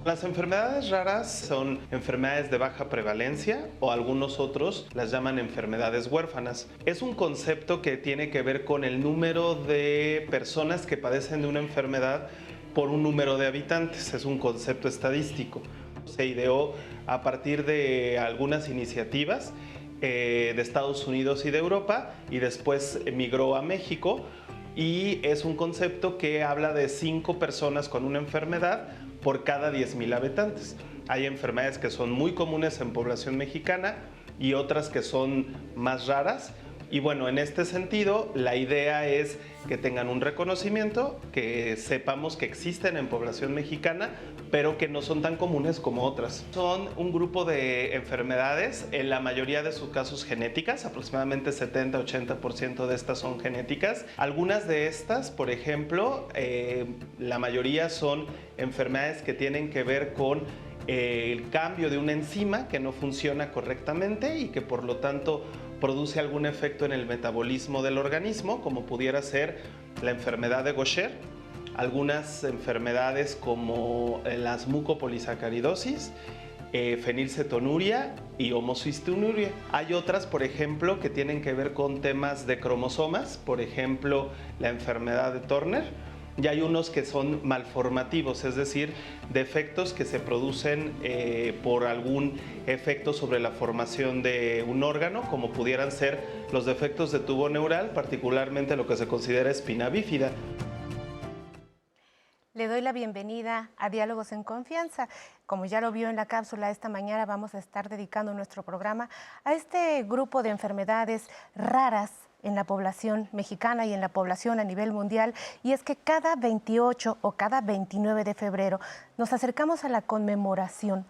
Las enfermedades raras son enfermedades de baja prevalencia o algunos otros las llaman enfermedades huérfanas. Es un concepto que tiene que ver con el número de personas que padecen de una enfermedad por un número de habitantes. Es un concepto estadístico. Se ideó a partir de algunas iniciativas de Estados Unidos y de Europa y después migró a México y es un concepto que habla de 5 personas con una enfermedad por cada 10,000 habitantes. Hay enfermedades que son muy comunes en población mexicana y otras que son más raras. Y bueno, en este sentido, la idea es que tengan un reconocimiento, que sepamos que existen en población mexicana, pero que no son tan comunes como otras. Son un grupo de enfermedades, en la mayoría de sus casos genéticas, aproximadamente 70-80% de estas son genéticas. Algunas de estas, por ejemplo, la mayoría son enfermedades que tienen que ver con el cambio de una enzima que no funciona correctamente y que por lo tanto produce algún efecto en el metabolismo del organismo, como pudiera ser la enfermedad de Gaucher, algunas enfermedades como las mucopolisacaridosis, fenilcetonuria y homocistinuria. Hay otras, por ejemplo, que tienen que ver con temas de cromosomas, por ejemplo, la enfermedad de Turner. Y hay unos que son malformativos, es decir, defectos que se producen por algún efecto sobre la formación de un órgano, como pudieran ser los defectos de tubo neural, particularmente lo que se considera espina bífida. Le doy la bienvenida a Diálogos en Confianza. Como ya lo vio en la cápsula, esta mañana vamos a estar dedicando nuestro programa a este grupo de enfermedades raras en la población mexicana y en la población a nivel mundial, y es que cada 28 o cada 29 de febrero nos acercamos a la conmemoración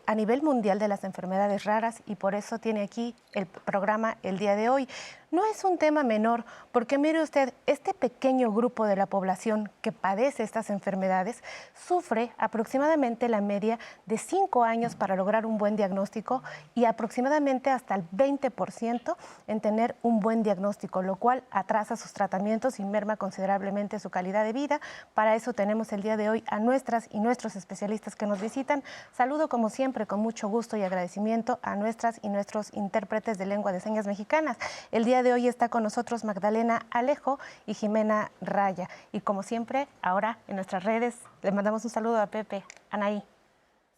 a nivel mundial de las enfermedades raras, y por eso tiene aquí el programa el día de hoy. No es un tema menor, porque mire usted, este pequeño grupo de la población que padece estas enfermedades sufre aproximadamente la media de 5 años para lograr un buen diagnóstico y aproximadamente hasta el 20% en tener un buen diagnóstico, lo cual atrasa sus tratamientos y merma considerablemente su calidad de vida. Para eso tenemos el día de hoy a nuestras y nuestros especialistas que nos visitan. Saludo como siempre con mucho gusto y agradecimiento a nuestras y nuestros intérpretes de lengua de señas mexicanas. El día de hoy está con nosotros Magdalena Alejo y Jimena Raya. Y como siempre, ahora en nuestras redes le mandamos un saludo a Pepe, Anaí.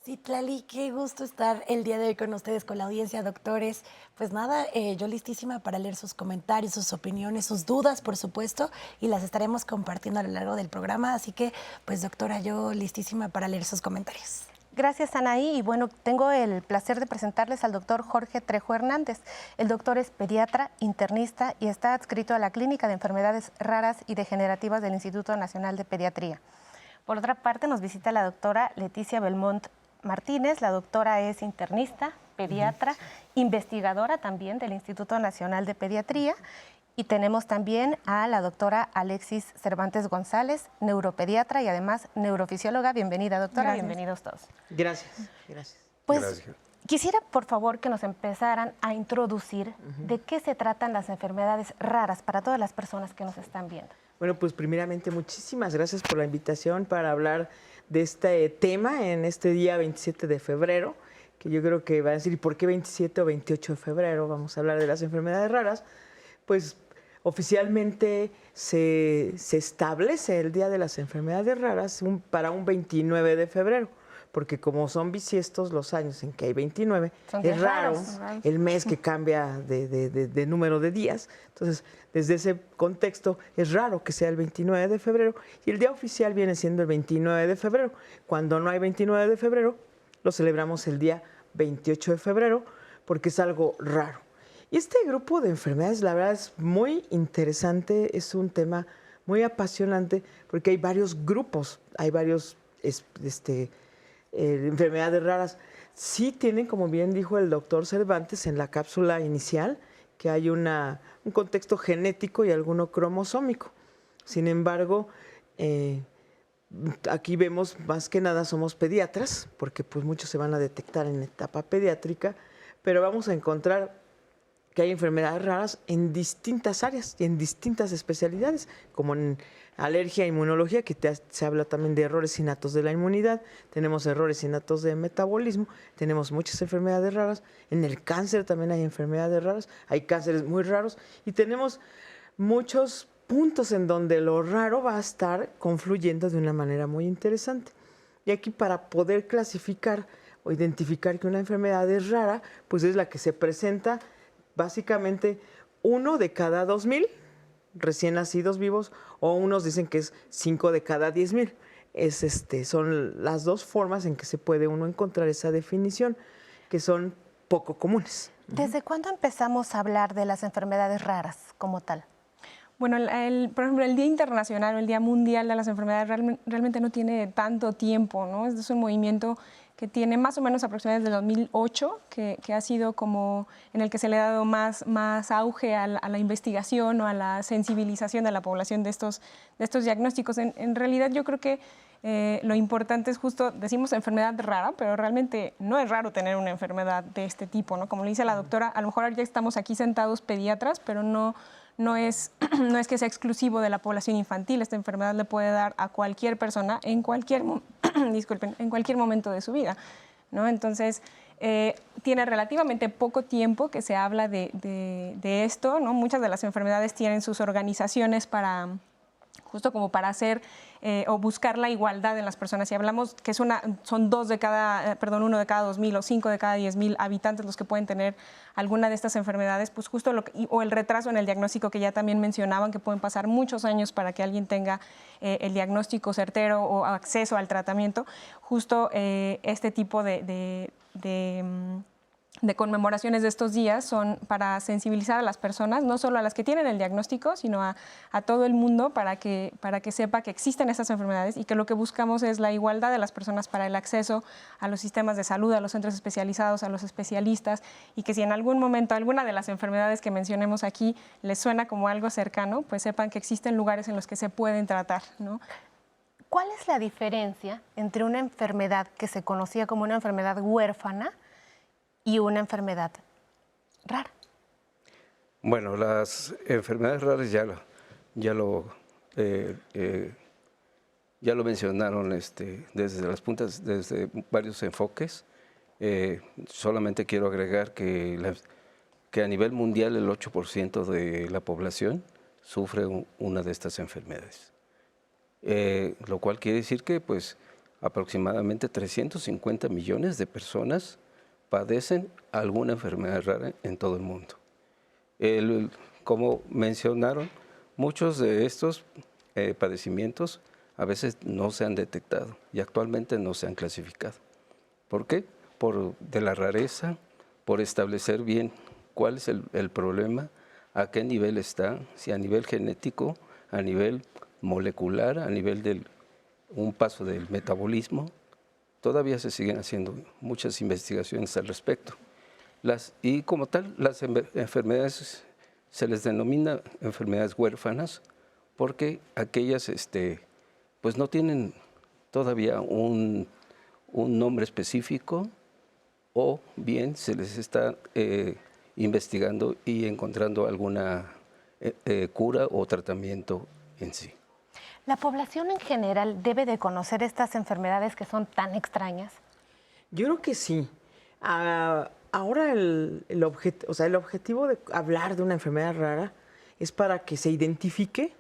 Citlali, qué gusto estar el día de hoy con ustedes, con la audiencia, doctores. Pues nada, yo listísima para leer sus comentarios, sus opiniones, sus dudas, por supuesto, y las estaremos compartiendo a lo largo del programa. Así que, pues doctora, yo listísima para leer sus comentarios. Gracias, Anaí. Y bueno, tengo el placer de presentarles al doctor Jorge Trejo Hernández. El doctor es pediatra, internista y está adscrito a la Clínica de Enfermedades Raras y Degenerativas del Instituto Nacional de Pediatría. Por otra parte, nos visita la doctora Leticia Belmont Martínez. La doctora es internista, pediatra, investigadora también del Instituto Nacional de Pediatría. Y tenemos también a la doctora Alexis Cervantes González, neuropediatra y además neurofisióloga. Bienvenida, doctora. Gracias. Bienvenidos todos. Gracias, gracias. Pues Gracias. quisiera, por favor, que nos empezaran a introducir de qué se tratan las enfermedades raras para todas las personas que nos están viendo. Bueno, pues primeramente muchísimas gracias por la invitación para hablar de este tema en este día 27 de febrero, que yo creo que va a decir, ¿y por qué 27 o 28 de febrero? Vamos a hablar de las enfermedades raras. Pues oficialmente se establece el Día de las Enfermedades Raras para un 29 de febrero, porque como son bisiestos los años en que hay 29, es raro el mes que cambia de número de días. Entonces, desde ese contexto, es raro que sea el 29 de febrero y el día oficial viene siendo el 29 de febrero. Cuando no hay 29 de febrero, lo celebramos el día 28 de febrero porque es algo raro. Y este grupo de enfermedades, la verdad, es muy interesante, es un tema muy apasionante porque hay varios grupos, hay varios enfermedades raras. Sí tienen, como bien dijo el doctor Cervantes en la cápsula inicial, que hay un contexto genético y alguno cromosómico. Sin embargo, aquí vemos más que nada somos pediatras, porque pues muchos se van a detectar en etapa pediátrica, pero vamos a encontrar que hay enfermedades raras en distintas áreas y en distintas especialidades, como en alergia, inmunología, que se habla también de errores innatos de la inmunidad, tenemos errores innatos de metabolismo, tenemos muchas enfermedades raras, en el cáncer también hay enfermedades raras, hay cánceres muy raros y tenemos muchos puntos en donde lo raro va a estar confluyendo de una manera muy interesante. Y aquí, para poder clasificar o identificar que una enfermedad es rara, pues es la que se presenta básicamente 1 de cada 2,000 recién nacidos vivos, o unos dicen que es 5 de cada 10,000. Son las dos formas en que se puede uno encontrar esa definición, que son poco comunes. ¿Desde cuándo empezamos a hablar de las enfermedades raras como tal? Bueno, por ejemplo, el Día Internacional o el Día Mundial de las Enfermedades realmente no tiene tanto tiempo, ¿no? Es un movimiento que tiene más o menos aproximadamente desde 2008, que ha sido como en el que se le ha dado más auge a la investigación o a la sensibilización de la población de estos diagnósticos. En realidad yo creo que lo importante es justo, decimos enfermedad rara, pero realmente no es raro tener una enfermedad de este tipo, ¿no? Como le dice la doctora, a lo mejor ya estamos aquí sentados pediatras, pero no es que sea exclusivo de la población infantil. Esta enfermedad le puede dar a cualquier persona en cualquier, en cualquier momento de su vida, ¿no? Entonces, tiene relativamente poco tiempo que se habla de esto, ¿no? Muchas de las enfermedades tienen sus organizaciones justo como para hacer o buscar la igualdad en las personas. Si hablamos que son 1 de cada 2,000 o 5 de cada 10,000 habitantes los que pueden tener alguna de estas enfermedades, pues justo o el retraso en el diagnóstico que ya también mencionaban, que pueden pasar muchos años para que alguien tenga el diagnóstico certero o acceso al tratamiento, justo este tipo de conmemoraciones de estos días son para sensibilizar a las personas, no solo a las que tienen el diagnóstico, sino a todo el mundo para que sepa que existen estas enfermedades y que lo que buscamos es la igualdad de las personas para el acceso a los sistemas de salud, a los centros especializados, a los especialistas, y que si en algún momento alguna de las enfermedades que mencionemos aquí les suena como algo cercano, pues sepan que existen lugares en los que se pueden tratar, ¿no? ¿Cuál es la diferencia entre una enfermedad que se conocía como una enfermedad huérfana y una enfermedad rara? Bueno, las enfermedades raras ya lo mencionaron desde las puntas, desde varios enfoques. Solamente quiero agregar que a nivel mundial el 8% de la población sufre una de estas enfermedades. Lo cual quiere decir que pues, aproximadamente 350 millones de personas padecen alguna enfermedad rara en todo el mundo. Como mencionaron, muchos de estos padecimientos a veces no se han detectado y actualmente no se han clasificado. ¿Por qué? De la rareza, por establecer bien cuál es el problema, a qué nivel está, si a nivel genético, a nivel molecular, a nivel de un paso del metabolismo. Todavía se siguen haciendo muchas investigaciones al respecto. Y como tal, las enfermedades se les denomina enfermedades huérfanas porque aquellas pues no tienen todavía un nombre específico, o bien se les está investigando y encontrando alguna cura o tratamiento en sí. ¿La población en general debe de conocer estas enfermedades que son tan extrañas? Yo creo que sí. Ahora el objetivo de hablar de una enfermedad rara es para que se identifique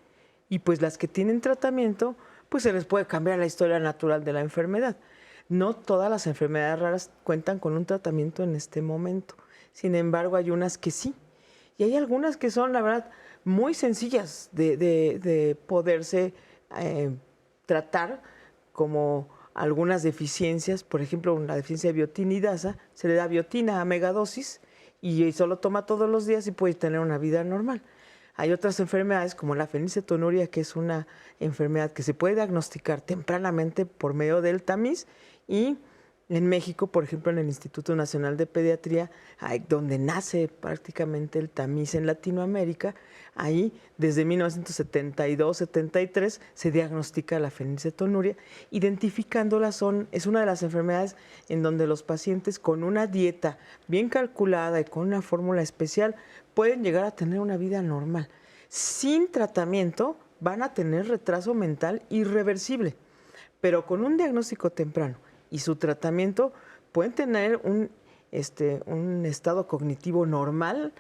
y pues las que tienen tratamiento, pues se les puede cambiar la historia natural de la enfermedad. No todas las enfermedades raras cuentan con un tratamiento en este momento. Sin embargo, hay unas que sí. Y hay algunas que son, la verdad, muy sencillas de poderse tratar, como algunas deficiencias. Por ejemplo, una deficiencia de biotinidasa, se le da biotina a megadosis y solo toma todos los días y puede tener una vida normal. Hay otras enfermedades como la fenilcetonuria, que es una enfermedad que se puede diagnosticar tempranamente por medio del tamiz y En México, por ejemplo, en el Instituto Nacional de Pediatría, donde nace prácticamente el tamiz en Latinoamérica, ahí desde 1972-73 se diagnostica la fenilcetonuria. Identificándola es una de las enfermedades en donde los pacientes con una dieta bien calculada y con una fórmula especial pueden llegar a tener una vida normal. Sin tratamiento van a tener retraso mental irreversible, pero con un diagnóstico temprano y su tratamiento pueden tener un estado cognitivo normal,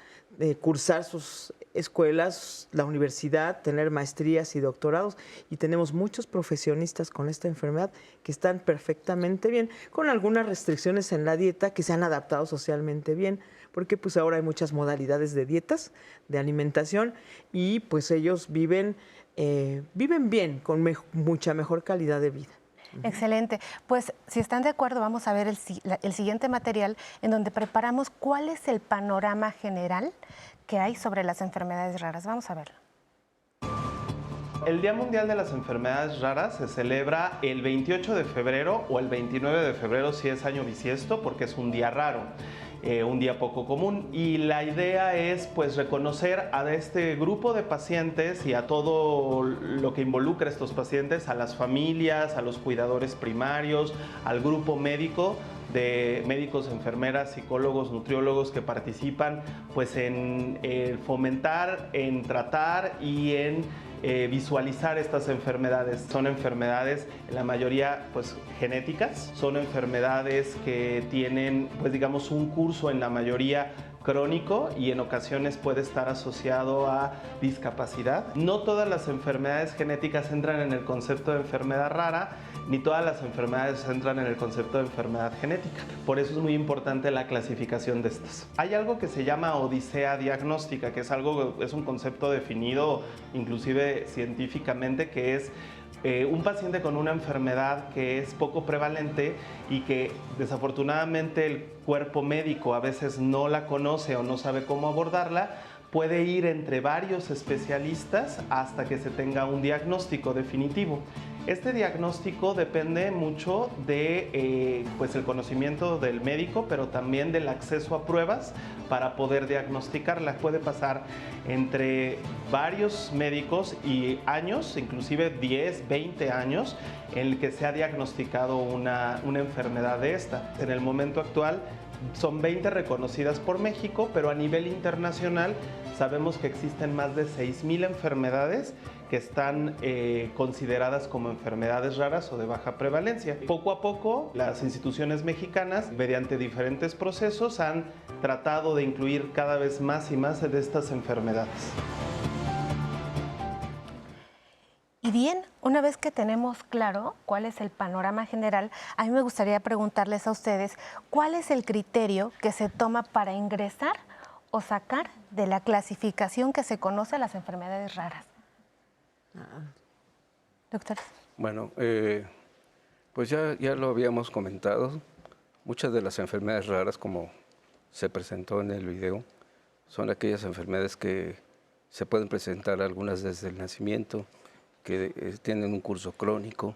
cursar sus escuelas, la universidad, tener maestrías y doctorados, y tenemos muchos profesionistas con esta enfermedad que están perfectamente bien, con algunas restricciones en la dieta que se han adaptado socialmente bien, porque pues ahora hay muchas modalidades de dietas, de alimentación, y pues ellos viven bien, con mucha mejor calidad de vida. Excelente. Pues si están de acuerdo, vamos a ver el siguiente material en donde preparamos cuál es el panorama general que hay sobre las enfermedades raras. Vamos a verlo. El Día Mundial de las Enfermedades Raras se celebra el 28 de febrero o el 29 de febrero si es año bisiesto, porque es un día raro. Un día poco común, y la idea es pues reconocer a este grupo de pacientes y a todo lo que involucra a estos pacientes, a las familias, a los cuidadores primarios, al grupo médico de médicos, enfermeras, psicólogos, nutriólogos que participan pues en fomentar, en tratar y en visualizar estas enfermedades. Son enfermedades, en la mayoría pues genéticas, son enfermedades que tienen pues digamos un curso en la mayoría crónico y en ocasiones puede estar asociado a discapacidad. No todas las enfermedades genéticas entran en el concepto de enfermedad rara, ni todas las enfermedades entran en el concepto de enfermedad genética. Por eso es muy importante la clasificación de estas. Hay algo que se llama odisea diagnóstica, que es un concepto definido inclusive científicamente, que es un paciente con una enfermedad que es poco prevalente y que desafortunadamente el cuerpo médico a veces no la conoce o no sabe cómo abordarla, puede ir entre varios especialistas hasta que se tenga un diagnóstico definitivo. Este diagnóstico depende mucho de pues el conocimiento del médico, pero también del acceso a pruebas para poder diagnosticarla. Puede pasar entre varios médicos y años, inclusive 10, 20 años, en el que se ha diagnosticado una enfermedad de esta. En el momento actual son 20 reconocidas por México, pero a nivel internacional sabemos que existen más de 6,000 enfermedades que están consideradas como enfermedades raras o de baja prevalencia. Poco a poco, las instituciones mexicanas, mediante diferentes procesos, han tratado de incluir cada vez más y más de estas enfermedades. Y bien, una vez que tenemos claro cuál es el panorama general, a mí me gustaría preguntarles a ustedes cuál es el criterio que se toma para ingresar o sacar de la clasificación que se conoce a las enfermedades raras. Doctor. Bueno, pues ya lo habíamos comentado. Muchas de las enfermedades raras, como se presentó en el video, son aquellas enfermedades que se pueden presentar algunas desde el nacimiento, que tienen un curso crónico,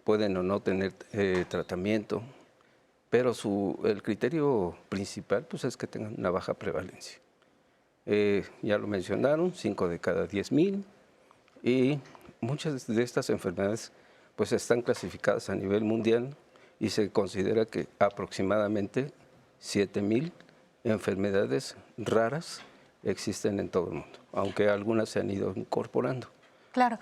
pueden o no tener tratamiento, pero el criterio principal pues, es que tengan una baja prevalencia. Ya lo mencionaron, 5 de cada 10,000, y muchas de estas enfermedades pues, están clasificadas a nivel mundial y se considera que aproximadamente 7,000 enfermedades raras existen en todo el mundo, aunque algunas se han ido incorporando. Claro.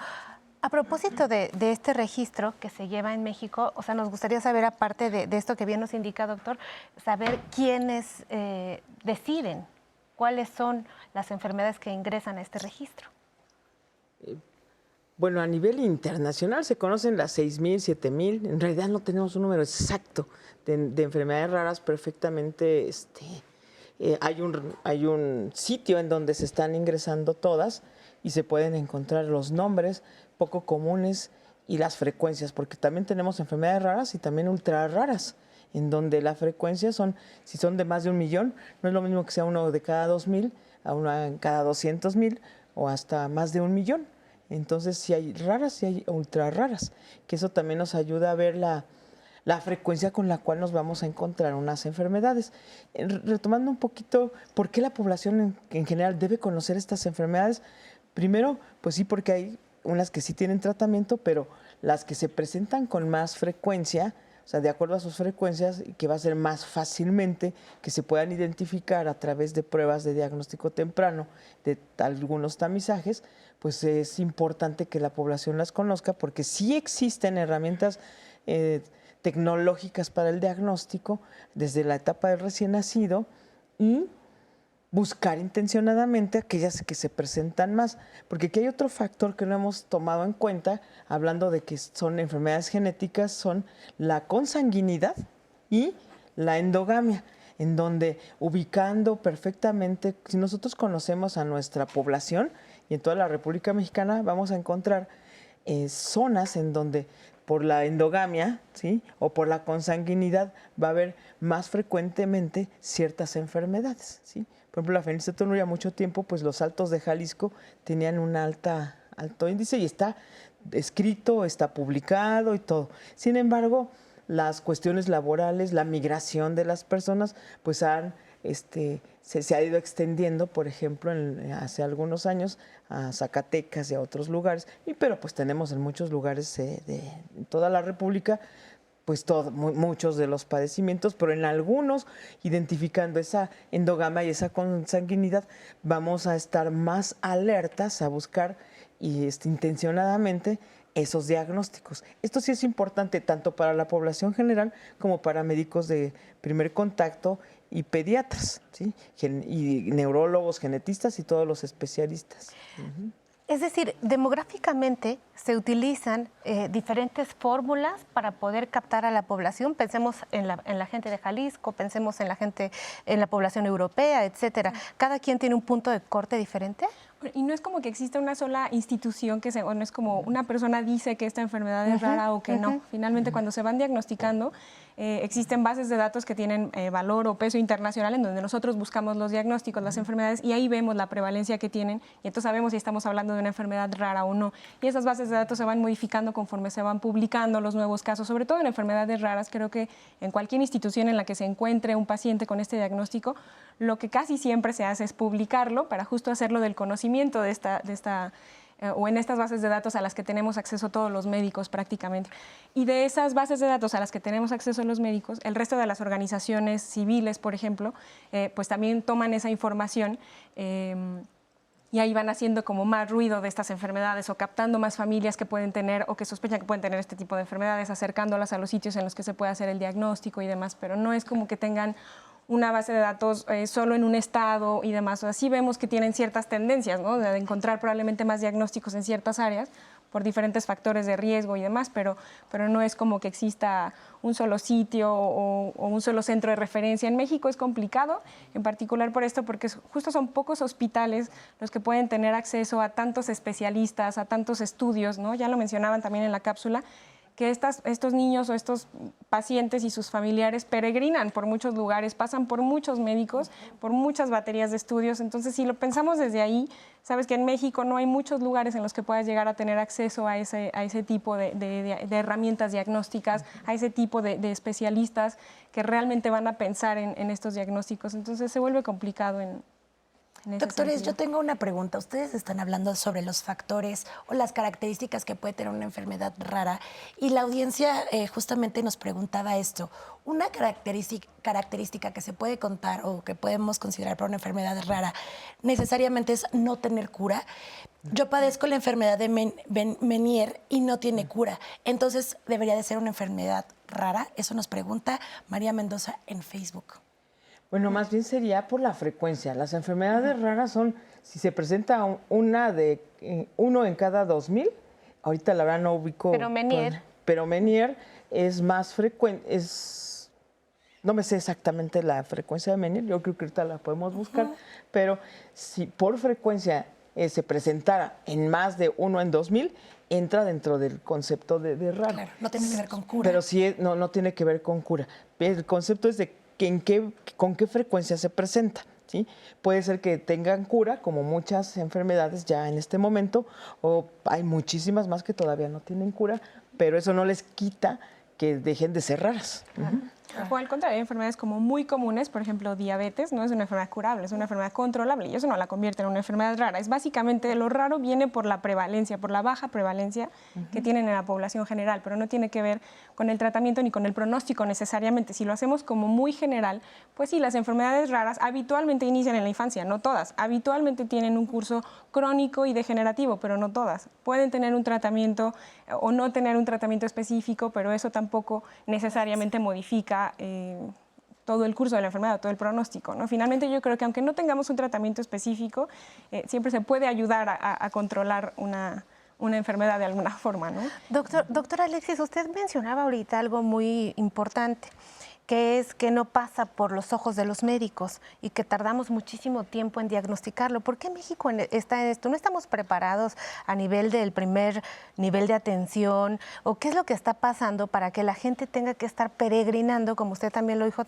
A propósito de este registro que se lleva en México, o sea, nos gustaría saber, aparte de esto que bien nos indica, doctor, saber quiénes deciden cuáles son las enfermedades que ingresan a este registro. Bueno, a nivel internacional se conocen las 6,000, 7,000. En realidad no tenemos un número exacto de enfermedades raras perfectamente. Hay un sitio en donde se están ingresando todas y se pueden encontrar los nombres poco comunes y las frecuencias, porque también tenemos enfermedades raras y también ultra raras, en donde la frecuencia si son de más de 1 millón, no es lo mismo que sea uno de cada 2,000, a uno en cada 200,000 o hasta más de 1 millón. Entonces, sí hay raras y hay ultra raras, que eso también nos ayuda a ver la frecuencia con la cual nos vamos a encontrar unas enfermedades. Retomando un poquito, ¿por qué la población en general debe conocer estas enfermedades? Primero, pues sí, porque hay unas que sí tienen tratamiento, pero las que se presentan con más frecuencia, o sea, de acuerdo a sus frecuencias, que va a ser más fácilmente que se puedan identificar a través de pruebas de diagnóstico temprano, de algunos tamizajes, pues es importante que la población las conozca, porque sí existen herramientas tecnológicas para el diagnóstico desde la etapa del recién nacido y buscar intencionadamente aquellas que se presentan más, porque aquí hay otro factor que no hemos tomado en cuenta, hablando de que son enfermedades genéticas, son la consanguinidad y la endogamia, en donde ubicando perfectamente, si nosotros conocemos a nuestra población y en toda la República Mexicana, vamos a encontrar zonas en donde por la endogamia, ¿sí?, o por la consanguinidad va a haber más frecuentemente ciertas enfermedades, ¿sí? Por ejemplo, la fenilcetonuria mucho tiempo, pues los Altos de Jalisco tenían un alto índice y está escrito, está publicado y todo. Sin embargo, las cuestiones laborales, la migración de las personas, pues se ha ido extendiendo, por ejemplo, hace algunos años a Zacatecas y a otros lugares, pero pues tenemos en muchos lugares de toda la República, pues muchos de los padecimientos, pero en algunos, identificando esa endogamia y esa consanguinidad, vamos a estar más alertas a buscar y intencionadamente esos diagnósticos. Esto sí es importante tanto para la población general como para médicos de primer contacto y pediatras, ¿sí?, y neurólogos, genetistas y todos los especialistas. Uh-huh. Es decir, demográficamente se utilizan diferentes fórmulas para poder captar a la población. Pensemos en la gente de Jalisco, pensemos en la población europea, etcétera. ¿Cada quien tiene un punto de corte diferente? Y no es como que exista una sola institución o no es como una persona dice que esta enfermedad es rara o que no. Finalmente, cuando se van diagnosticando, existen bases de datos que tienen valor o peso internacional en donde nosotros buscamos los diagnósticos, las enfermedades, y ahí vemos la prevalencia que tienen y entonces sabemos si estamos hablando de una enfermedad rara o no. Y esas bases de datos se van modificando conforme se van publicando los nuevos casos, sobre todo en enfermedades raras. Creo que en cualquier institución en la que se encuentre un paciente con este diagnóstico, lo que casi siempre se hace es publicarlo para justo hacerlo del conocimiento de esta o en estas bases de datos a las que tenemos acceso todos los médicos prácticamente. Y de esas bases de datos a las que tenemos acceso los médicos, el resto de las organizaciones civiles, por ejemplo, pues también toman esa información y ahí van haciendo como más ruido de estas enfermedades o captando más familias que pueden tener o que sospechan que pueden tener este tipo de enfermedades, acercándolas a los sitios en los que se puede hacer el diagnóstico y demás, pero no es como que tengan una base de datos solo en un estado y demás. O sea, sí vemos que tienen ciertas tendencias, ¿no?, de encontrar probablemente más diagnósticos en ciertas áreas por diferentes factores de riesgo y demás, pero no es como que exista un solo sitio o un solo centro de referencia. En México es complicado, en particular por esto, porque justo son pocos hospitales los que pueden tener acceso a tantos especialistas, a tantos estudios, ¿no? Ya lo mencionaban también en la cápsula, que estos niños o estos pacientes y sus familiares peregrinan por muchos lugares, pasan por muchos médicos, por muchas baterías de estudios. Entonces, si lo pensamos desde ahí, sabes que en México no hay muchos lugares en los que puedas llegar a tener acceso a ese tipo de herramientas diagnósticas, a ese tipo de especialistas que realmente van a pensar en estos diagnósticos. Entonces, se vuelve complicado en Doctores, yo tengo una pregunta. Ustedes están hablando sobre los factores o las características que puede tener una enfermedad rara y la audiencia justamente nos preguntaba esto. Una característica que se puede contar o que podemos considerar para una enfermedad rara necesariamente es no tener cura. Yo padezco la enfermedad de Meniere y no tiene cura. Entonces, ¿debería de ser una enfermedad rara? Eso nos pregunta María Mendoza en Facebook. Bueno, más bien sería por la frecuencia. Las enfermedades raras son, si se presenta uno en cada 2,000, ahorita la verdad no ubico. Pero Meniere es más frecuente, no me sé exactamente la frecuencia de Meniere, yo creo que ahorita la podemos buscar, pero si por frecuencia se presentara en más de 1 en 2,000, entra dentro del concepto de raro. Claro, no tiene que ver con cura. Pero sí, no tiene que ver con cura. El concepto es de con qué frecuencia se presenta, ¿sí? Puede ser que tengan cura, como muchas enfermedades ya en este momento, o hay muchísimas más que todavía no tienen cura, pero eso no les quita que dejen de ser raras. O al contrario, hay enfermedades como muy comunes, por ejemplo, diabetes no es una enfermedad curable, es una enfermedad controlable y eso no la convierte en una enfermedad rara. Es básicamente, lo raro viene por la prevalencia, por la baja prevalencia que tienen en la población general, pero no tiene que ver con el tratamiento ni con el pronóstico necesariamente. Si lo hacemos como muy general, pues sí, las enfermedades raras habitualmente inician en la infancia, no todas. Habitualmente tienen un curso crónico y degenerativo, pero no todas. Pueden tener un tratamiento o no tener un tratamiento específico, pero eso tampoco necesariamente modifica todo el curso de la enfermedad, todo el pronóstico, ¿no? Finalmente yo creo que aunque no tengamos un tratamiento específico, siempre se puede ayudar a controlar una enfermedad de alguna forma, ¿no? Doctor Alexis, usted mencionaba ahorita algo muy importante, que es que no pasa por los ojos de los médicos y que tardamos muchísimo tiempo en diagnosticarlo. ¿Por qué México está en esto? ¿No estamos preparados a nivel del primer nivel de atención? ¿O qué es lo que está pasando para que la gente tenga que estar peregrinando, como usted también lo dijo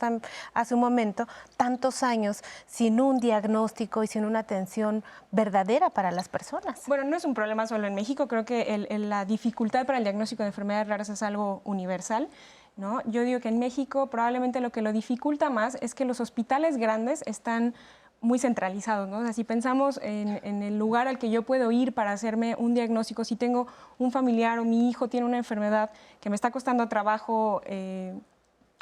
hace un momento, tantos años sin un diagnóstico y sin una atención verdadera para las personas? Bueno, no es un problema solo en México, creo que la dificultad para el diagnóstico de enfermedades raras es algo universal, ¿no? Yo digo que en México probablemente lo que lo dificulta más es que los hospitales grandes están muy centralizados, ¿no? O sea, si pensamos en el lugar al que yo puedo ir para hacerme un diagnóstico, si tengo un familiar o mi hijo tiene una enfermedad que me está costando trabajo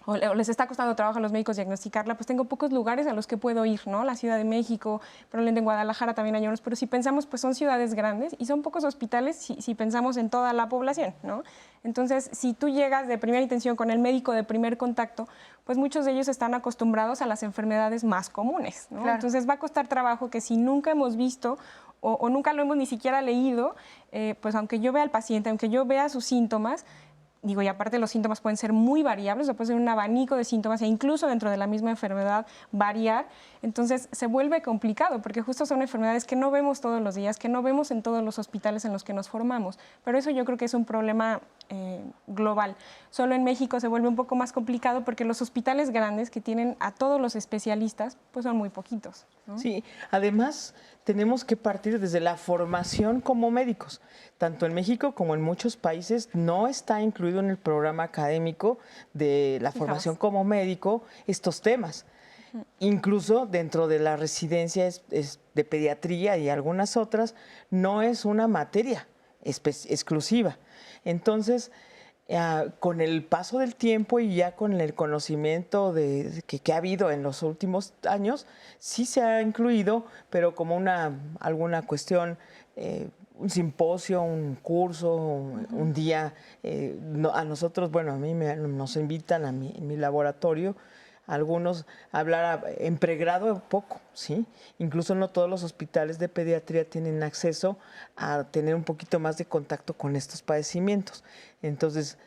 o les está costando trabajo a los médicos diagnosticarla, pues tengo pocos lugares a los que puedo ir, ¿no? La Ciudad de México, probablemente en Guadalajara también hay unos, pero si pensamos, pues son ciudades grandes y son pocos hospitales si pensamos en toda la población, ¿no? Entonces, si tú llegas de primera intención con el médico de primer contacto, pues muchos de ellos están acostumbrados a las enfermedades más comunes, ¿no? Claro. Entonces va a costar trabajo que si nunca hemos visto o nunca lo hemos ni siquiera leído, pues aunque yo vea al paciente, aunque yo vea sus síntomas, digo, y aparte los síntomas pueden ser muy variables, o puede ser un abanico de síntomas e incluso dentro de la misma enfermedad variar, entonces se vuelve complicado porque justo son enfermedades que no vemos todos los días, que no vemos en todos los hospitales en los que nos formamos, pero eso yo creo que es un problema global. Solo en México se vuelve un poco más complicado porque los hospitales grandes que tienen a todos los especialistas pues son muy poquitos, ¿no? Sí, además tenemos que partir desde la formación como médicos. Tanto en México como en muchos países no está incluido en el programa académico de la formación como médico estos temas. Incluso dentro de la residencia de pediatría y algunas otras, no es una materia exclusiva. Entonces, con el paso del tiempo y ya con el conocimiento que ha habido en los últimos años, sí se ha incluido, pero como alguna cuestión, un simposio, un curso, un día, a nosotros, bueno, a mí nos invitan en mi laboratorio, algunos a hablar en pregrado poco, ¿sí? Incluso no todos los hospitales de pediatría tienen acceso a tener un poquito más de contacto con estos padecimientos. Entonces,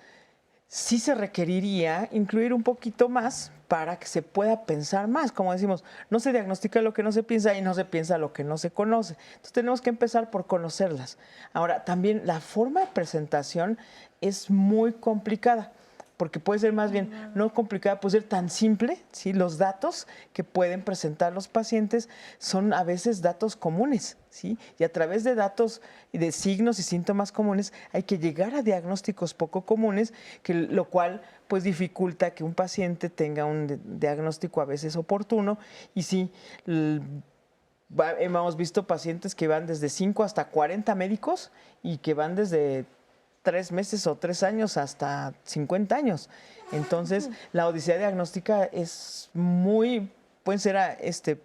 sí se requeriría incluir un poquito más para que se pueda pensar más. Como decimos, no se diagnostica lo que no se piensa y no se piensa lo que no se conoce. Entonces tenemos que empezar por conocerlas. Ahora, también la forma de presentación es muy complicada, porque puede ser más bien no complicada, puede ser tan simple, ¿sí? Los datos que pueden presentar los pacientes son a veces datos comunes, ¿sí? Y a través de datos de signos y síntomas comunes hay que llegar a diagnósticos poco comunes, lo cual pues dificulta que un paciente tenga un diagnóstico a veces oportuno. Y sí, hemos visto pacientes que van desde 5 hasta 40 médicos y que van desde 3 meses o 3 años hasta 50 años. Entonces, la odisea diagnóstica es pueden ser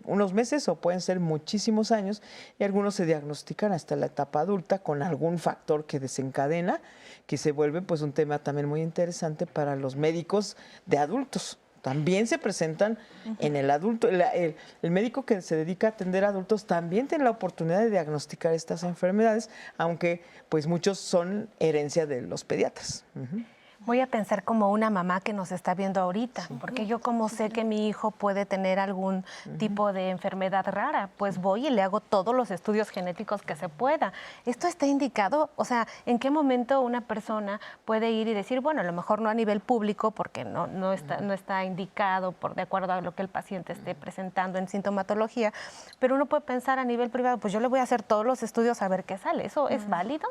unos meses o pueden ser muchísimos años, y algunos se diagnostican hasta la etapa adulta con algún factor que desencadena, que se vuelve pues un tema también muy interesante para los médicos de adultos. También se presentan en el adulto. El médico que se dedica a atender a adultos también tiene la oportunidad de diagnosticar estas enfermedades, aunque pues muchos son herencia de los pediatras. Voy a pensar como una mamá que nos está viendo ahorita, porque yo como sé que mi hijo puede tener algún tipo de enfermedad rara, pues voy y le hago todos los estudios genéticos que se pueda. ¿Esto está indicado? O sea, ¿en qué momento una persona puede ir y decir, bueno, a lo mejor no a nivel público, porque no está indicado de acuerdo a lo que el paciente esté presentando en sintomatología, pero uno puede pensar a nivel privado, pues yo le voy a hacer todos los estudios a ver qué sale? ¿Eso es válido?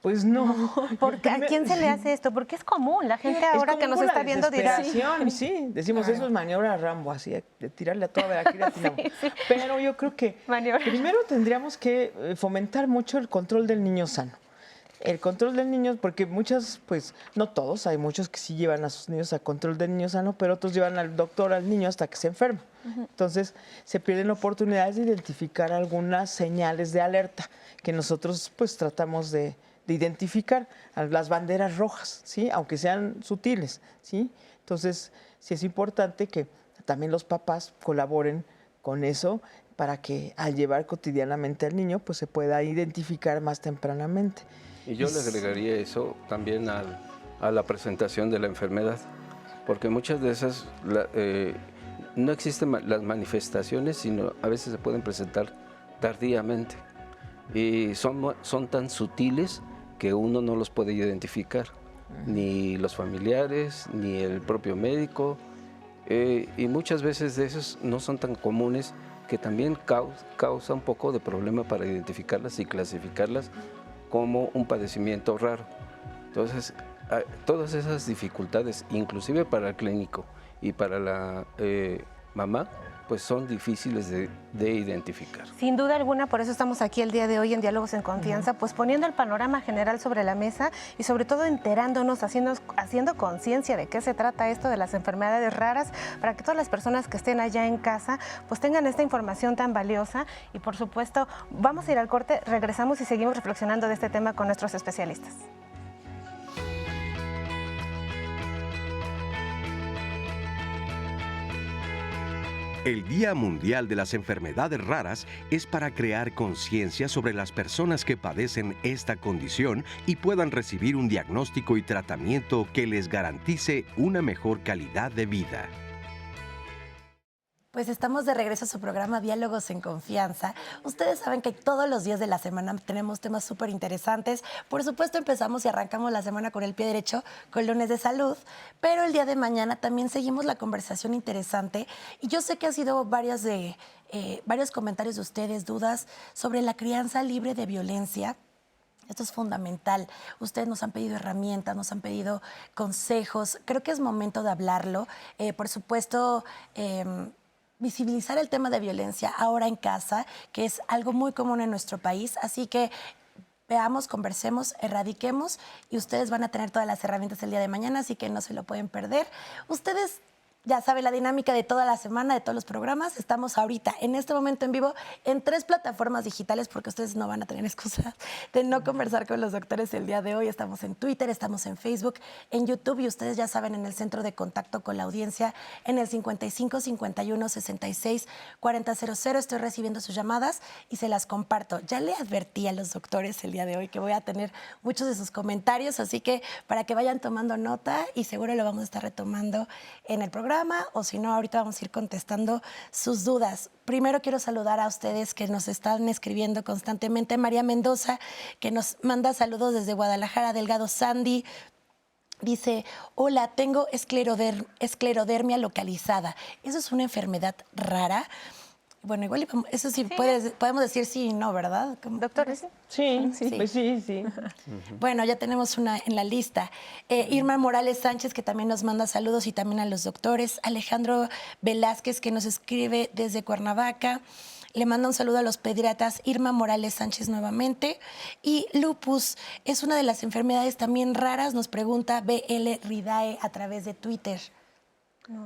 Pues no. Porque ¿a quién se le hace esto? Porque es común. La gente ahora que nos está viendo dirá... Sí, decimos, eso es maniobra Rambo, así, de tirarle a todo, a ver, aquí le atinamos. Pero yo creo que primero tendríamos que fomentar mucho el control del niño sano. El control del niño, porque muchas, pues, no todos, hay muchos que sí llevan a sus niños a control del niño sano, pero otros llevan al doctor al niño hasta que se enferma. Entonces, se pierden oportunidades de identificar algunas señales de alerta que nosotros, pues, tratamos de identificar, las banderas rojas, ¿sí? Aunque sean sutiles, ¿sí? Entonces, sí es importante que también los papás colaboren con eso para que al llevar cotidianamente al niño, pues se pueda identificar más tempranamente. Y yo le agregaría eso también a la presentación de la enfermedad, porque muchas de esas no existen las manifestaciones, sino a veces se pueden presentar tardíamente y son tan sutiles que uno no los puede identificar, ni los familiares, ni el propio médico, y muchas veces de esos no son tan comunes, que también causa un poco de problema para identificarlas y clasificarlas como un padecimiento raro. Entonces, todas esas dificultades, inclusive para el clínico y para la mamá, pues son difíciles de identificar. Sin duda alguna, por eso estamos aquí el día de hoy en Diálogos en Confianza, pues poniendo el panorama general sobre la mesa y sobre todo enterándonos, haciendo conciencia de qué se trata esto de las enfermedades raras, para que todas las personas que estén allá en casa pues tengan esta información tan valiosa. Y por supuesto, vamos a ir al corte, regresamos y seguimos reflexionando de este tema con nuestros especialistas. El Día Mundial de las Enfermedades Raras es para crear conciencia sobre las personas que padecen esta condición y puedan recibir un diagnóstico y tratamiento que les garantice una mejor calidad de vida. Pues estamos de regreso a su programa Diálogos en Confianza. Ustedes saben que todos los días de la semana tenemos temas súper interesantes. Por supuesto, empezamos y arrancamos la semana con el pie derecho, con Lunes de Salud, pero el día de mañana también seguimos la conversación interesante. Y yo sé que ha sido varios comentarios de ustedes, dudas sobre la crianza libre de violencia. Esto es fundamental. Ustedes nos han pedido herramientas, nos han pedido consejos. Creo que es momento de hablarlo. Por supuesto, visibilizar el tema de violencia ahora en casa, que es algo muy común en nuestro país. Así que veamos, conversemos, erradiquemos y ustedes van a tener todas las herramientas el día de mañana, así que no se lo pueden perder. Ustedes ya saben la dinámica de toda la semana, de todos los programas. Estamos ahorita, en este momento en vivo, en 3 plataformas digitales, porque ustedes no van a tener excusa de no conversar con los doctores el día de hoy. Estamos en Twitter, estamos en Facebook, en YouTube, y ustedes ya saben, en el centro de contacto con la audiencia, en el 55 51 66 4000. Estoy recibiendo sus llamadas y se las comparto. Ya le advertí a los doctores el día de hoy que voy a tener muchos de sus comentarios, así que para que vayan tomando nota, y seguro lo vamos a estar retomando en el programa, o si no, ahorita vamos a ir contestando sus dudas. Primero quiero saludar a ustedes que nos están escribiendo constantemente. María Mendoza, que nos manda saludos desde Guadalajara. Delgado Sandy dice: hola, tengo esclerodermia localizada. ¿Eso es una enfermedad rara? Bueno, igual eso sí, podemos decir sí y no, ¿verdad? Doctores. Sí, pues sí. Bueno, ya tenemos una en la lista. Irma Morales Sánchez, que también nos manda saludos, y también a los doctores. Alejandro Velázquez, que nos escribe desde Cuernavaca. Le manda un saludo a los pediatras. Irma Morales Sánchez nuevamente. Y lupus es una de las enfermedades también raras, nos pregunta BL Ridae a través de Twitter.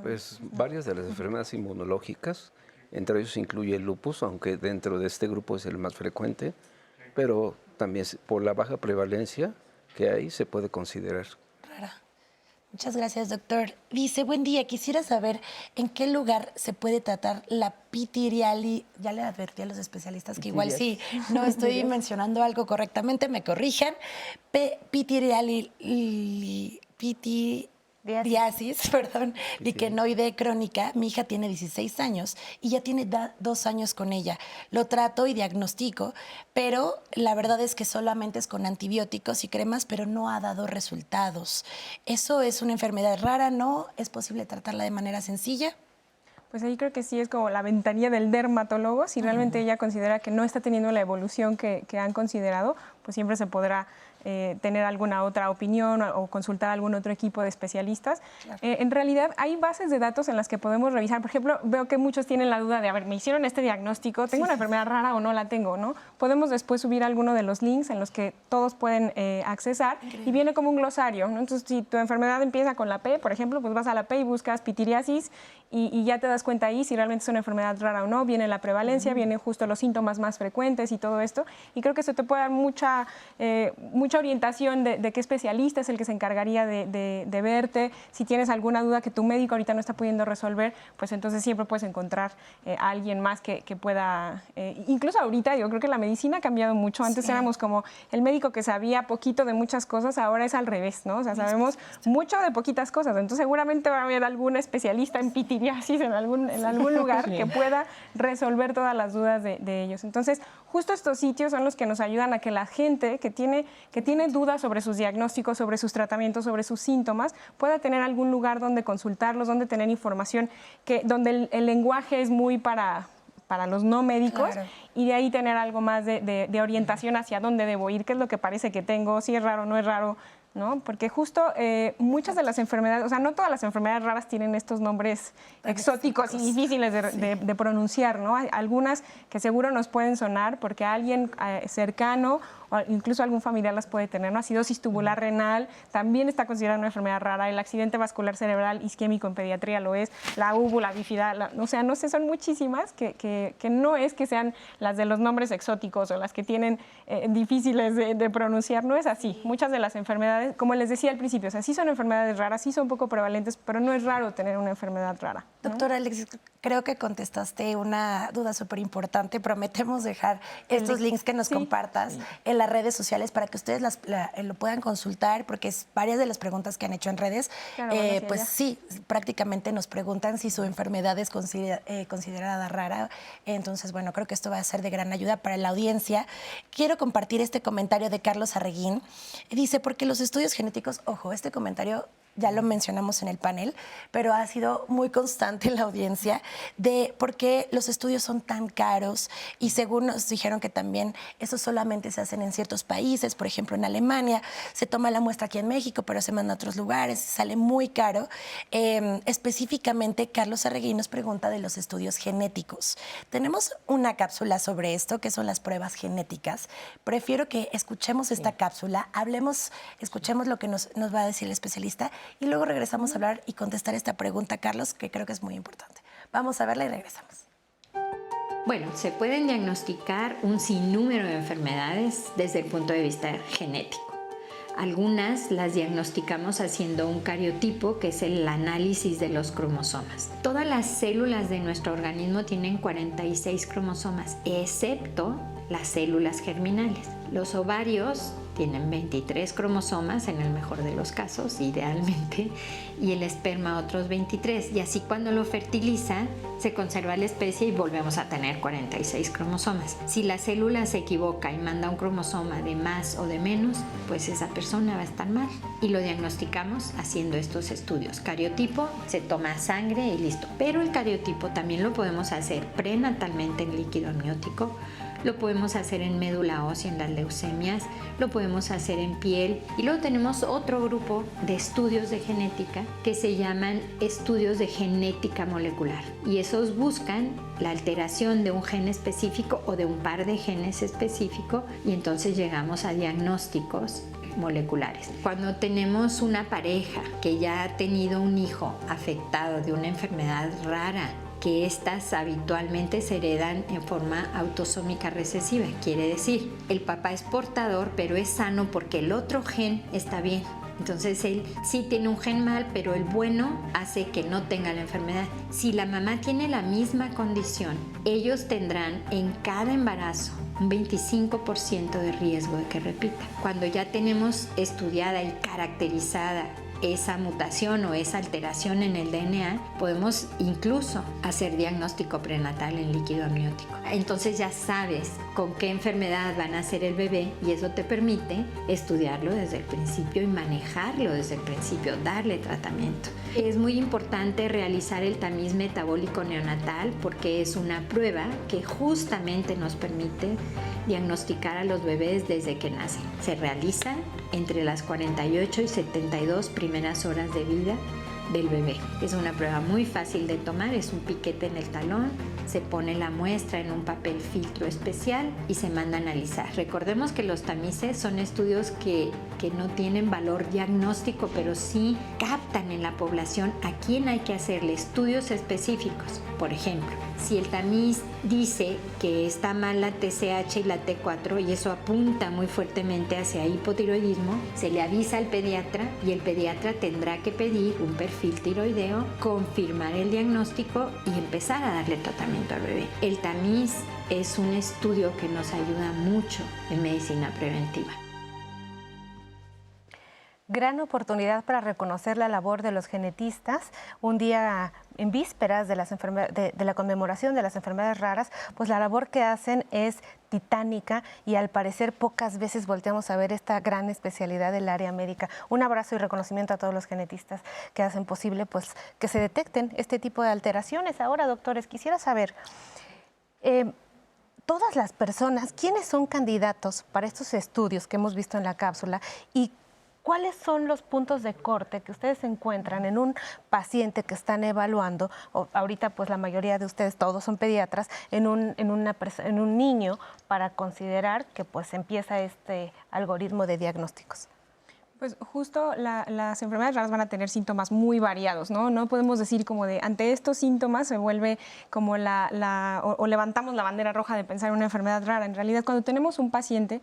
Pues varias de las enfermedades inmunológicas, entre ellos incluye el lupus, aunque dentro de este grupo es el más frecuente, pero también por la baja prevalencia que hay se puede considerar rara. Muchas gracias, doctor. Dice: buen día, quisiera saber en qué lugar se puede tratar la pitiriali. Ya le advertí a los especialistas que igual sí, no estoy mencionando algo correctamente, me corrijan. Pitiriasis, liquenoide crónica. Mi hija tiene 16 años y ya tiene 2 años con ella. Lo trato y diagnostico, pero la verdad es que solamente es con antibióticos y cremas, pero no ha dado resultados. ¿Eso es una enfermedad rara? ¿No? ¿Es posible tratarla de manera sencilla? Pues ahí creo que sí es como la ventanilla del dermatólogo. Si realmente ella considera que no está teniendo la evolución que han considerado, pues siempre se podrá tener alguna otra opinión o consultar a algún otro equipo de especialistas. Claro. En realidad hay bases de datos en las que podemos revisar. Por ejemplo, veo que muchos tienen la duda de, a ver, me hicieron este diagnóstico, ¿tengo una enfermedad rara o no la tengo? ¿No? Podemos después subir alguno de los links en los que todos pueden accesar. Increíble. Y viene como un glosario, ¿no? Entonces, si tu enfermedad empieza con la P, por ejemplo, pues vas a la P y buscas pitiriasis y ya te das cuenta ahí si realmente es una enfermedad rara o no. Viene la prevalencia, vienen justo los síntomas más frecuentes y todo esto. Y creo que eso te puede dar mucha orientación de qué especialista es el que se encargaría de verte. Si tienes alguna duda que tu médico ahorita no está pudiendo resolver, pues entonces siempre puedes encontrar a alguien más que pueda... incluso ahorita yo creo que la medicina ha cambiado mucho. Antes éramos como el médico que sabía poquito de muchas cosas, ahora es al revés, ¿no? O sea, sabemos mucho de poquitas cosas. Entonces seguramente va a haber algún especialista en pitiriasis en algún lugar que pueda resolver todas las dudas de ellos. Entonces, justo estos sitios son los que nos ayudan a que la gente que tiene dudas sobre sus diagnósticos, sobre sus tratamientos, sobre sus síntomas, pueda tener algún lugar donde consultarlos, donde tener información, donde el lenguaje es muy para los no médicos, claro. Y de ahí tener algo más de orientación hacia dónde debo ir, qué es lo que parece que tengo, si es raro o no es raro, ¿no? Porque justo muchas de las enfermedades, o sea, no todas las enfermedades raras tienen estos nombres exóticos y difíciles de pronunciar, ¿no? Hay algunas que seguro nos pueden sonar porque alguien cercano o incluso algún familiar las puede tener, ¿no? Acidosis tubular renal también está considerada una enfermedad rara, el accidente vascular cerebral isquémico en pediatría lo es, la úvula bífida, o sea, no sé, son muchísimas que no es que sean las de los nombres exóticos o las que tienen difíciles de pronunciar, no es así. Muchas de las enfermedades, como les decía al principio, o sea, sí son enfermedades raras, sí son poco prevalentes, pero no es raro tener una enfermedad rara, ¿no? Doctora Alexis, creo que contestaste una duda súper importante. Prometemos dejar estos links que nos compartas en las redes sociales para que ustedes lo puedan consultar, porque es varias de las preguntas que han hecho en redes, claro, pues sí, prácticamente nos preguntan si su enfermedad es considerada rara. Entonces, bueno, creo que esto va a ser de gran ayuda para la audiencia. Quiero compartir este comentario de Carlos Arreguín. Dice, porque los estudios genéticos, ojo, este comentario ya lo mencionamos en el panel, pero ha sido muy constante en la audiencia de por qué los estudios son tan caros, y según nos dijeron que también esos solamente se hacen en ciertos países, por ejemplo en Alemania, se toma la muestra aquí en México, pero se manda a otros lugares, sale muy caro. Específicamente, Carlos Arreguín nos pregunta de los estudios genéticos. Tenemos una cápsula sobre esto, que son las pruebas genéticas. Prefiero que escuchemos esta cápsula, escuchemos lo que nos va a decir el especialista, y luego regresamos a hablar y contestar esta pregunta, Carlos, que creo que es muy importante. Vamos a verla y regresamos. Bueno, se pueden diagnosticar un sinnúmero de enfermedades desde el punto de vista genético. Algunas las diagnosticamos haciendo un cariotipo, que es el análisis de los cromosomas. Todas las células de nuestro organismo tienen 46 cromosomas, excepto las células germinales. Los ovarios tienen 23 cromosomas en el mejor de los casos, idealmente, y el esperma otros 23. Y así cuando lo fertiliza, se conserva la especie y volvemos a tener 46 cromosomas. Si la célula se equivoca y manda un cromosoma de más o de menos, pues esa persona va a estar mal. Y lo diagnosticamos haciendo estos estudios. Cariotipo, se toma sangre y listo. Pero el cariotipo también lo podemos hacer prenatalmente en líquido amniótico, lo podemos hacer en médula ósea en las leucemias, lo podemos hacer en piel, y luego tenemos otro grupo de estudios de genética que se llaman estudios de genética molecular, y esos buscan la alteración de un gen específico o de un par de genes específico, y entonces llegamos a diagnósticos moleculares. Cuando tenemos una pareja que ya ha tenido un hijo afectado de una enfermedad rara, que estas habitualmente se heredan en forma autosómica recesiva. Quiere decir, el papá es portador, pero es sano porque el otro gen está bien. Entonces él sí tiene un gen mal, pero el bueno hace que no tenga la enfermedad. Si la mamá tiene la misma condición, ellos tendrán en cada embarazo un 25% de riesgo de que repita. Cuando ya tenemos estudiada y caracterizada esa mutación o esa alteración en el DNA, podemos incluso hacer diagnóstico prenatal en líquido amniótico. Entonces ya sabes con qué enfermedad va a nacer el bebé y eso te permite estudiarlo desde el principio y manejarlo desde el principio, darle tratamiento. Es muy importante realizar el tamiz metabólico neonatal porque es una prueba que justamente nos permite diagnosticar a los bebés desde que nacen. Se realiza entre las 48 y 72 primeras horas de vida del bebé. Es una prueba muy fácil de tomar, es un piquete en el talón, se pone la muestra en un papel filtro especial y se manda a analizar. Recordemos que los tamices son estudios que no tienen valor diagnóstico, pero sí captan en la población a quién hay que hacerle estudios específicos. Por ejemplo, si el tamiz dice que está mal la TSH y la T4 y eso apunta muy fuertemente hacia hipotiroidismo, se le avisa al pediatra y el pediatra tendrá que pedir un perfil tiroideo, confirmar el diagnóstico y empezar a darle tratamiento al bebé. El tamiz es un estudio que nos ayuda mucho en medicina preventiva. Gran oportunidad para reconocer la labor de los genetistas. Un día en vísperas de la conmemoración de las enfermedades raras, pues la labor que hacen es titánica y al parecer pocas veces volteamos a ver esta gran especialidad del área médica. Un abrazo y reconocimiento a todos los genetistas que hacen posible pues que se detecten este tipo de alteraciones. Ahora, doctores, quisiera saber, todas las personas, ¿quiénes son candidatos para estos estudios que hemos visto en la cápsula y cuáles son los puntos de corte que ustedes encuentran en un paciente que están evaluando? Ahorita pues la mayoría de ustedes, todos son pediatras, en un niño para considerar que pues empieza este algoritmo de diagnósticos. Pues justo las enfermedades raras van a tener síntomas muy variados, ¿no? No podemos decir como de ante estos síntomas se vuelve como o levantamos la bandera roja de pensar en una enfermedad rara. En realidad, cuando tenemos un paciente,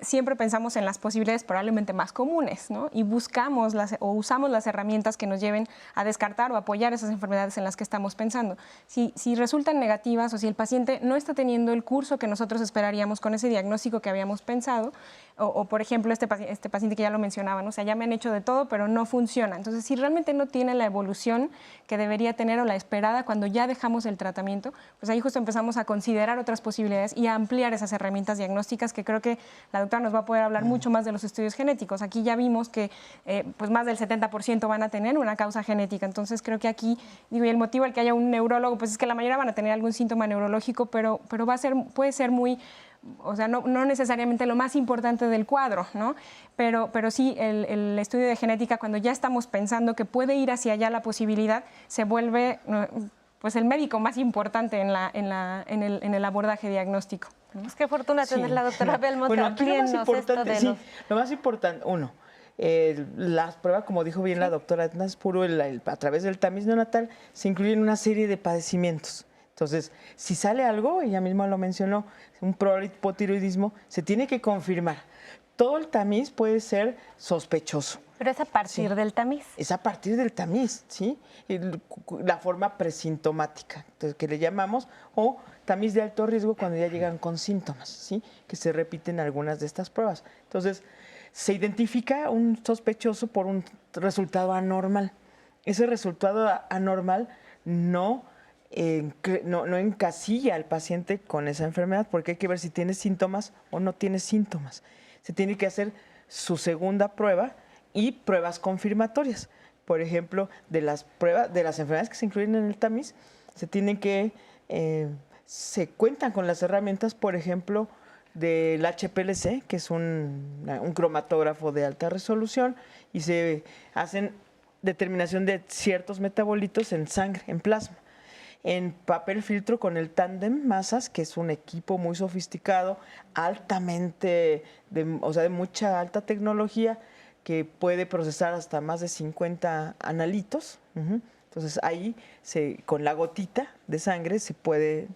siempre pensamos en las posibilidades probablemente más comunes, ¿no? Y buscamos o usamos las herramientas que nos lleven a descartar o apoyar esas enfermedades en las que estamos pensando. Si resultan negativas o si el paciente no está teniendo el curso que nosotros esperaríamos con ese diagnóstico que habíamos pensado, o por ejemplo este paciente que ya lo mencionaban, o sea, ya me han hecho de todo, pero no funciona. Entonces, si realmente no tiene la evolución que debería tener o la esperada cuando ya dejamos el tratamiento, pues ahí justo empezamos a considerar otras posibilidades y a ampliar esas herramientas diagnósticas que creo que la doctora nos va a poder hablar mucho más de los estudios genéticos. Aquí ya vimos que pues más del 70% van a tener una causa genética. Entonces, creo que aquí, digo, y el motivo al que haya un neurólogo, pues es que la mayoría van a tener algún síntoma neurológico, pero puede ser muy... O sea, no necesariamente lo más importante del cuadro, ¿no? Pero sí, el estudio de genética, cuando ya estamos pensando que puede ir hacia allá la posibilidad, se vuelve pues el médico más importante en el abordaje diagnóstico. Pues qué fortuna tener la doctora Belmont. Bueno, aquí lo más importante, las pruebas, como dijo bien la doctora Edna Spuro, a través del tamiz neonatal se incluyen una serie de padecimientos. Entonces, si sale algo, ella misma lo mencionó, un probable hipotiroidismo, se tiene que confirmar. Todo el tamiz puede ser sospechoso. Pero es a partir del tamiz. Es a partir del tamiz, ¿sí? La forma presintomática, entonces, que le llamamos, o tamiz de alto riesgo cuando ya llegan con síntomas, ¿sí? Que se repiten algunas de estas pruebas. Entonces, se identifica un sospechoso por un resultado anormal. Ese resultado anormal no encasilla al paciente con esa enfermedad, porque hay que ver si tiene síntomas o no tiene síntomas. Se tiene que hacer su segunda prueba y pruebas confirmatorias. Por ejemplo, de las enfermedades que se incluyen en el tamiz, se cuentan con las herramientas, por ejemplo, del HPLC, que es un cromatógrafo de alta resolución, y se hacen determinación de ciertos metabolitos en sangre, en plasma. En papel filtro con el Tandem Masas, que es un equipo muy sofisticado, de mucha alta tecnología, que puede procesar hasta más de 50 analitos. Entonces ahí, con la gotita de sangre, se puede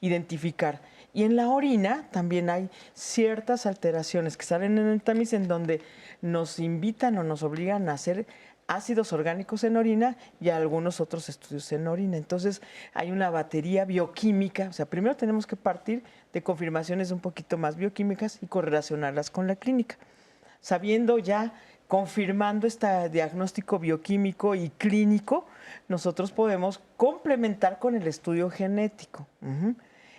identificar. Y en la orina también hay ciertas alteraciones que salen en el tamiz en donde nos invitan o nos obligan a hacer ácidos orgánicos en orina y algunos otros estudios en orina. Entonces, hay una batería bioquímica. O sea, primero tenemos que partir de confirmaciones un poquito más bioquímicas y correlacionarlas con la clínica. Sabiendo ya confirmando este diagnóstico bioquímico y clínico, nosotros podemos complementar con el estudio genético.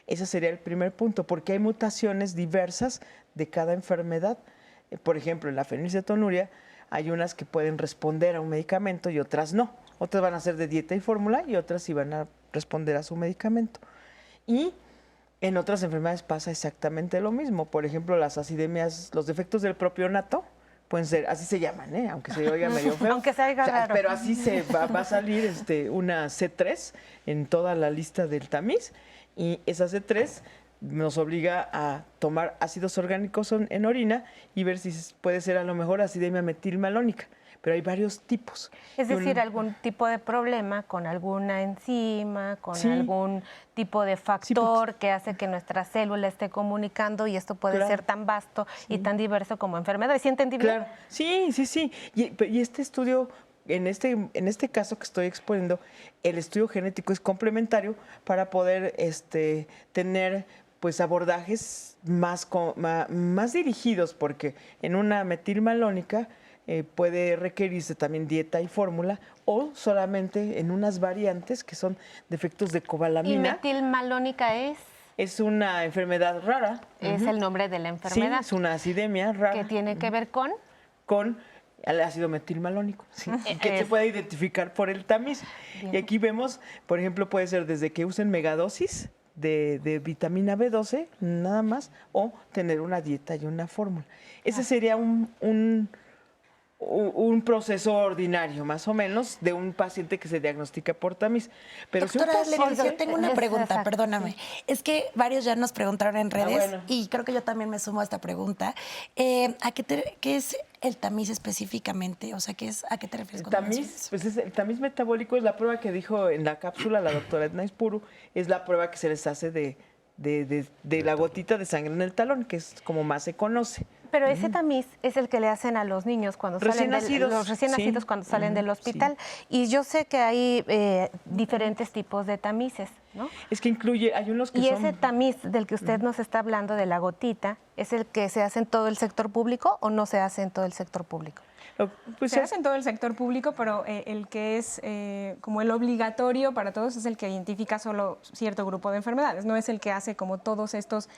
Ese sería el primer punto, porque hay mutaciones diversas de cada enfermedad. Por ejemplo, en la fenilcetonuria hay unas que pueden responder a un medicamento y otras no. Otras van a ser de dieta y fórmula y otras sí van a responder a su medicamento. Y en otras enfermedades pasa exactamente lo mismo. Por ejemplo, las acidemias, los defectos del propionato, pueden ser, así se llaman, aunque se oiga medio feo. Aunque se oiga raro. Pero así va a salir una C3 en toda la lista del tamiz, y esa C3 nos obliga a tomar ácidos orgánicos en orina y ver si puede ser a lo mejor acidemia metilmalónica. Pero hay varios tipos. Es decir, algún tipo de problema con alguna enzima, con algún tipo de factor que hace que nuestra célula esté comunicando, y esto puede ser tan vasto y tan diverso como enfermedad. ¿Sí entendí bien? Claro, sí. Y este estudio, en este caso que estoy exponiendo, el estudio genético es complementario para poder tener pues abordajes más dirigidos, porque en una metilmalónica puede requerirse también dieta y fórmula, o solamente en unas variantes que son defectos de cobalamina. ¿Y metilmalónica es? Es una enfermedad rara. Es el nombre de la enfermedad. Sí, es una acidemia rara. ¿Que tiene que ver con? Con el ácido metilmalónico, que se puede identificar por el tamiz. Bien. Y aquí vemos, por ejemplo, puede ser desde que usen megadosis de vitamina B12, nada más, o tener una dieta y una fórmula. Ese sería un proceso ordinario, más o menos, de un paciente que se diagnostica por tamiz. Pero doctora Leticia, yo tengo una pregunta, perdóname. Es que varios ya nos preguntaron en redes, y creo que yo también me sumo a esta pregunta. ¿Qué es el tamiz específicamente? O sea, ¿a qué te refieres con tamiz? Pues el tamiz metabólico es la prueba que dijo en la cápsula la doctora Edna Ispuru, es la prueba que se les hace de la gotita de sangre en el talón, que es como más se conoce. Pero ese tamiz es el que le hacen a los niños cuando salen los recién nacidos cuando salen del hospital. Y yo sé que hay diferentes tipos de tamices, ¿no? Es que hay unos que son... ¿Y ese tamiz del que usted nos está hablando, de la gotita, es el que se hace en todo el sector público o no se hace en todo el sector público? Pues se hace en todo el sector público, pero el que es como el obligatorio para todos es el que identifica solo cierto grupo de enfermedades, no es el que hace como todos estas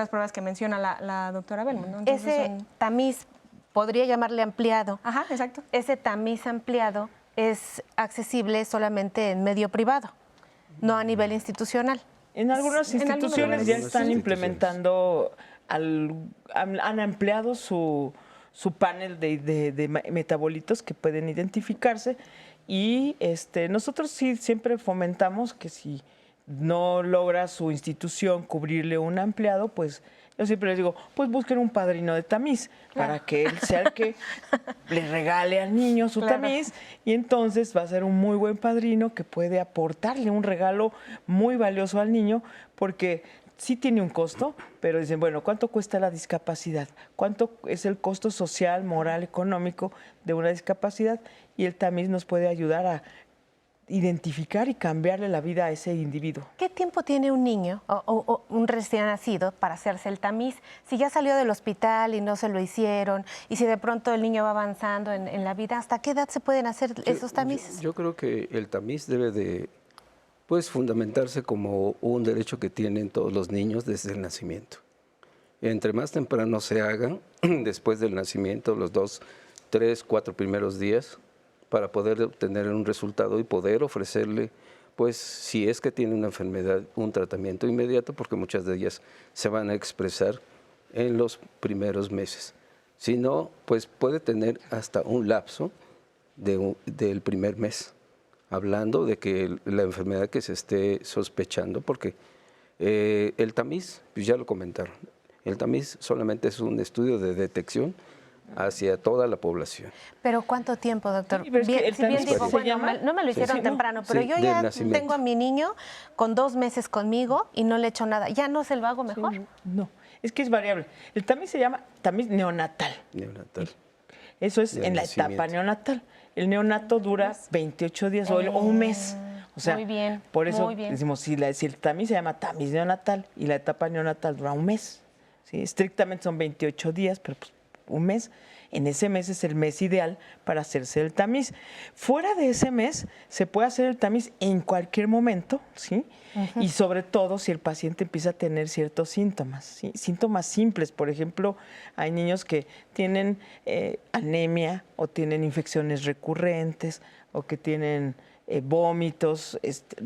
pruebas que menciona la doctora Belmont, ¿no? Entonces, ese tamiz, podría llamarle ampliado. Ajá, exacto. Ese tamiz ampliado es accesible solamente en medio privado, no a nivel institucional. En algunas instituciones ya están implementando, han ampliado su panel de metabolitos que pueden identificarse, y nosotros sí siempre fomentamos que si no logra su institución cubrirle un ampliado, pues yo siempre les digo, pues busquen un padrino de tamiz para que él sea el que le regale al niño su tamiz, y entonces va a ser un muy buen padrino que puede aportarle un regalo muy valioso al niño, porque sí tiene un costo, pero dicen, bueno, ¿cuánto cuesta la discapacidad? ¿Cuánto es el costo social, moral, económico de una discapacidad? Y el tamiz nos puede ayudar a identificar y cambiarle la vida a ese individuo. ¿Qué tiempo tiene un niño o un recién nacido para hacerse el tamiz? Si ya salió del hospital y no se lo hicieron, y si de pronto el niño va avanzando en la vida, ¿hasta qué edad se pueden hacer esos tamices? Yo creo que el tamiz debe de fundamentarse como un derecho que tienen todos los niños desde el nacimiento. Entre más temprano se hagan, después del nacimiento, los 2, 3, 4 primeros días, para poder obtener un resultado y poder ofrecerle, pues, si es que tiene una enfermedad, un tratamiento inmediato, porque muchas de ellas se van a expresar en los primeros meses. Si no, pues puede tener hasta un lapso del primer mes, hablando de que la enfermedad que se esté sospechando, porque el tamiz, pues ya lo comentaron, el tamiz solamente es un estudio de detección hacia toda la población. ¿Pero cuánto tiempo, doctor? Sí, si bien digo, bueno, no me lo hicieron temprano, pero yo ya tengo a mi niño con 2 meses conmigo y no le echo nada. ¿Ya no se lo hago mejor? Sí, no, es que es variable. El tamiz se llama tamiz neonatal. Neonatal. Eso es en la etapa neonatal. El neonato dura 28 días o un mes. O sea, muy bien, por eso decimos, si el tamiz se llama tamiz neonatal y la etapa neonatal dura un mes. ¿Sí? Estrictamente son 28 días, pero pues un mes. en ese mes es el mes ideal para hacerse el tamiz. Fuera de ese mes se puede hacer el tamiz en cualquier momento, ¿sí? Y sobre todo si el paciente empieza a tener ciertos síntomas, ¿sí? Síntomas simples, por ejemplo, hay niños que tienen anemia o tienen infecciones recurrentes o que tienen vómitos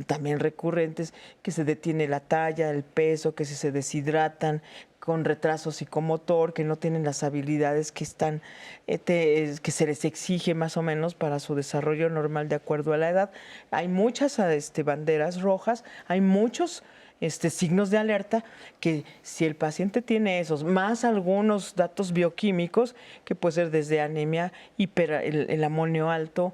también recurrentes, que se detiene la talla, el peso, que se deshidratan, con retraso psicomotor, que no tienen las habilidades que están, que se les exige más o menos para su desarrollo normal de acuerdo a la edad. Hay muchas banderas rojas, hay muchos signos de alerta que si el paciente tiene esos, más algunos datos bioquímicos, que puede ser desde anemia, el amonio alto,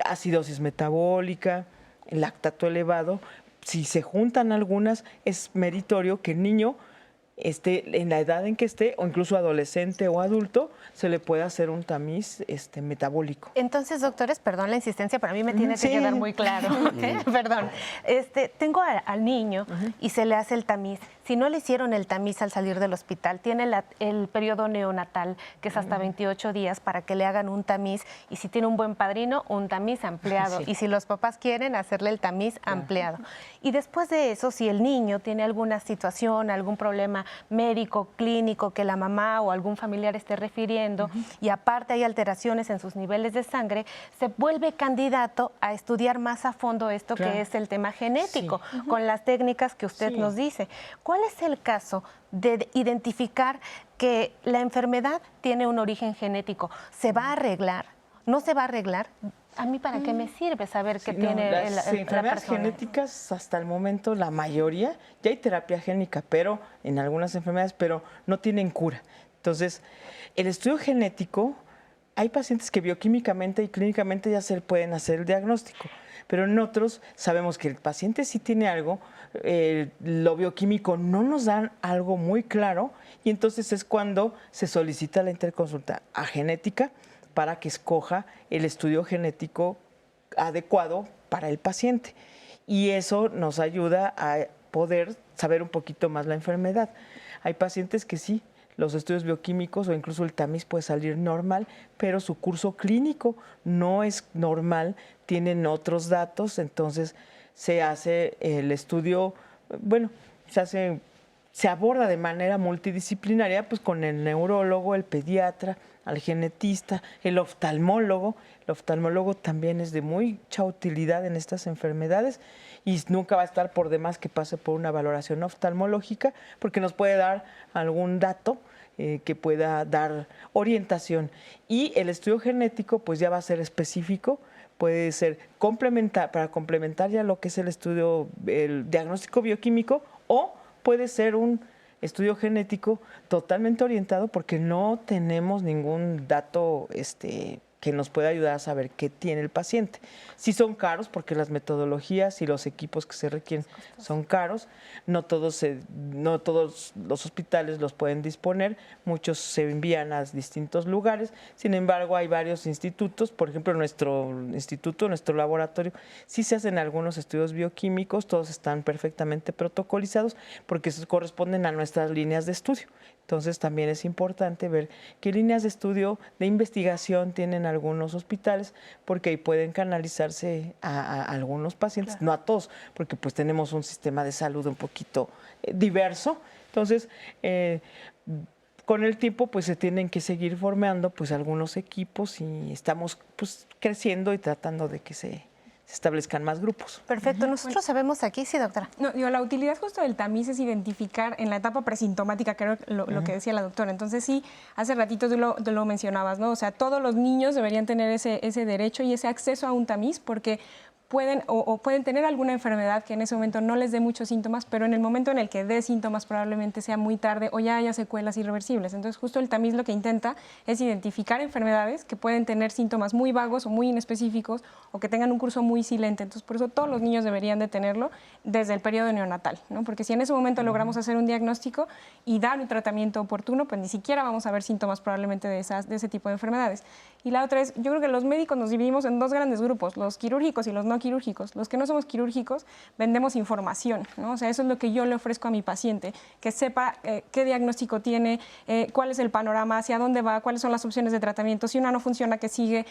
acidosis metabólica, el lactato elevado, si se juntan algunas, es meritorio que el niño esté en la edad en que esté, o incluso adolescente o adulto, se le puede hacer un tamiz metabólico. Entonces, doctores, perdón la insistencia, para mí me tiene que quedar muy claro. Perdón. Tengo al niño y se le hace el tamiz. Si no le hicieron el tamiz al salir del hospital, tiene el periodo neonatal, que es hasta 28 días, para que le hagan un tamiz. Y si tiene un buen padrino, un tamiz ampliado. Y si los papás quieren, hacerle el tamiz ampliado. Y después de eso, si el niño tiene alguna situación, algún problema médico, clínico, que la mamá o algún familiar esté refiriendo, y aparte hay alteraciones en sus niveles de sangre, se vuelve candidato a estudiar más a fondo esto que es el tema genético, con las técnicas que usted nos dice. ¿Cuál es el caso de identificar que la enfermedad tiene un origen genético? ¿Se va a arreglar? ¿No se va a arreglar? ¿A mí para qué me sirve saber que tiene las enfermedades genéticas? Hasta el momento, la mayoría, ya hay terapia génica, pero en algunas enfermedades, pero no tienen cura. Entonces, el estudio genético, hay pacientes que bioquímicamente y clínicamente ya se pueden hacer el diagnóstico, pero en otros sabemos que el paciente sí tiene algo, lo bioquímico no nos dan algo muy claro, y entonces es cuando se solicita la interconsulta a genética para que escoja el estudio genético adecuado para el paciente. Y eso nos ayuda a poder saber un poquito más la enfermedad. Hay pacientes que sí, los estudios bioquímicos o incluso el tamiz puede salir normal, pero su curso clínico no es normal, tienen otros datos, entonces se hace el estudio, se aborda de manera multidisciplinaria, pues con el neurólogo, el pediatra, al genetista, el oftalmólogo. El oftalmólogo también es de mucha utilidad en estas enfermedades y nunca va a estar por demás que pase por una valoración oftalmológica, porque nos puede dar algún dato que pueda dar orientación. Y el estudio genético pues ya va a ser específico, puede ser para complementar ya lo que es el estudio, el diagnóstico bioquímico, o puede ser un estudio genético totalmente orientado porque no tenemos ningún dato que nos pueda ayudar a saber qué tiene el paciente. Sí son caros porque las metodologías y los equipos que se requieren son caros. No todos los hospitales los pueden disponer, muchos se envían a distintos lugares. Sin embargo, hay varios institutos, por ejemplo, nuestro instituto, nuestro laboratorio, sí se hacen algunos estudios bioquímicos, todos están perfectamente protocolizados porque corresponden a nuestras líneas de estudio. Entonces también es importante ver qué líneas de estudio, de investigación tienen algunos hospitales, porque ahí pueden canalizarse a algunos pacientes, no a todos, porque pues tenemos un sistema de salud un poquito diverso. Entonces, con el tiempo pues se tienen que seguir formando pues algunos equipos y estamos pues creciendo y tratando de que se establezcan más grupos. Perfecto. Nosotros sabemos aquí, sí, doctora. No, la utilidad justo del tamiz es identificar en la etapa presintomática, creo lo que decía la doctora. Entonces sí, hace ratito tú lo mencionabas, ¿no? O sea, todos los niños deberían tener ese derecho y ese acceso a un tamiz porque pueden tener alguna enfermedad que en ese momento no les dé muchos síntomas, pero en el momento en el que dé síntomas probablemente sea muy tarde o ya haya secuelas irreversibles. Entonces, justo el tamiz lo que intenta es identificar enfermedades que pueden tener síntomas muy vagos o muy inespecíficos o que tengan un curso muy silente. Entonces, por eso todos los niños deberían de tenerlo desde el periodo neonatal, ¿no? Porque si en ese momento logramos hacer un diagnóstico y dar un tratamiento oportuno, pues ni siquiera vamos a ver síntomas probablemente de ese tipo de enfermedades. Y la otra es, yo creo que los médicos nos dividimos en dos grandes grupos, los quirúrgicos y los no quirúrgicos. quirúrgicos. Los que no somos quirúrgicos vendemos información, ¿no? O sea, eso es lo que yo le ofrezco a mi paciente, que sepa qué diagnóstico tiene, cuál es el panorama, hacia dónde va, cuáles son las opciones de tratamiento, si una no funciona, ¿qué sigue?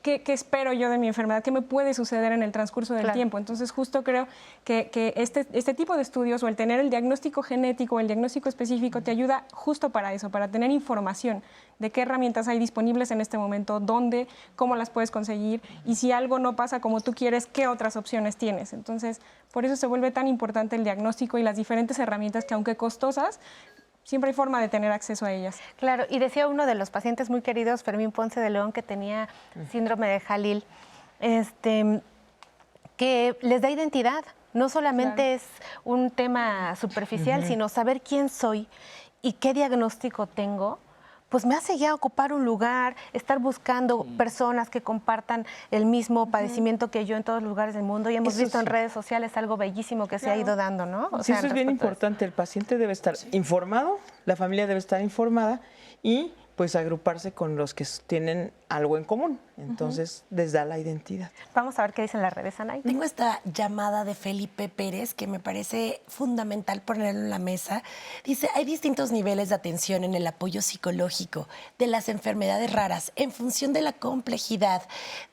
¿Qué espero yo de mi enfermedad? ¿Qué me puede suceder en el transcurso del tiempo? Entonces, justo creo que este tipo de estudios o el tener el diagnóstico genético o el diagnóstico específico te ayuda justo para eso, para tener información de qué herramientas hay disponibles en este momento, dónde, cómo las puedes conseguir y si algo no pasa como tú quieres, qué otras opciones tienes. Entonces, por eso se vuelve tan importante el diagnóstico y las diferentes herramientas que, aunque costosas, siempre hay forma de tener acceso a ellas. Claro, y decía uno de los pacientes muy queridos, Fermín Ponce de León, que tenía síndrome de Jalil, que les da identidad. No solamente es un tema superficial, sino saber quién soy y qué diagnóstico tengo, pues me hace ya ocupar un lugar, estar buscando personas que compartan el mismo padecimiento que yo en todos los lugares del mundo. Y hemos visto en redes sociales algo bellísimo que se ha ido dando, ¿no? O sea, eso es bien importante. El paciente debe estar informado, la familia debe estar informada y pues agruparse con los que tienen algo en común. Entonces, les da la identidad. Vamos a ver qué dicen las redes, Anay. Tengo esta llamada de Felipe Pérez que me parece fundamental ponerlo en la mesa. Dice, hay distintos niveles de atención en el apoyo psicológico de las enfermedades raras en función de la complejidad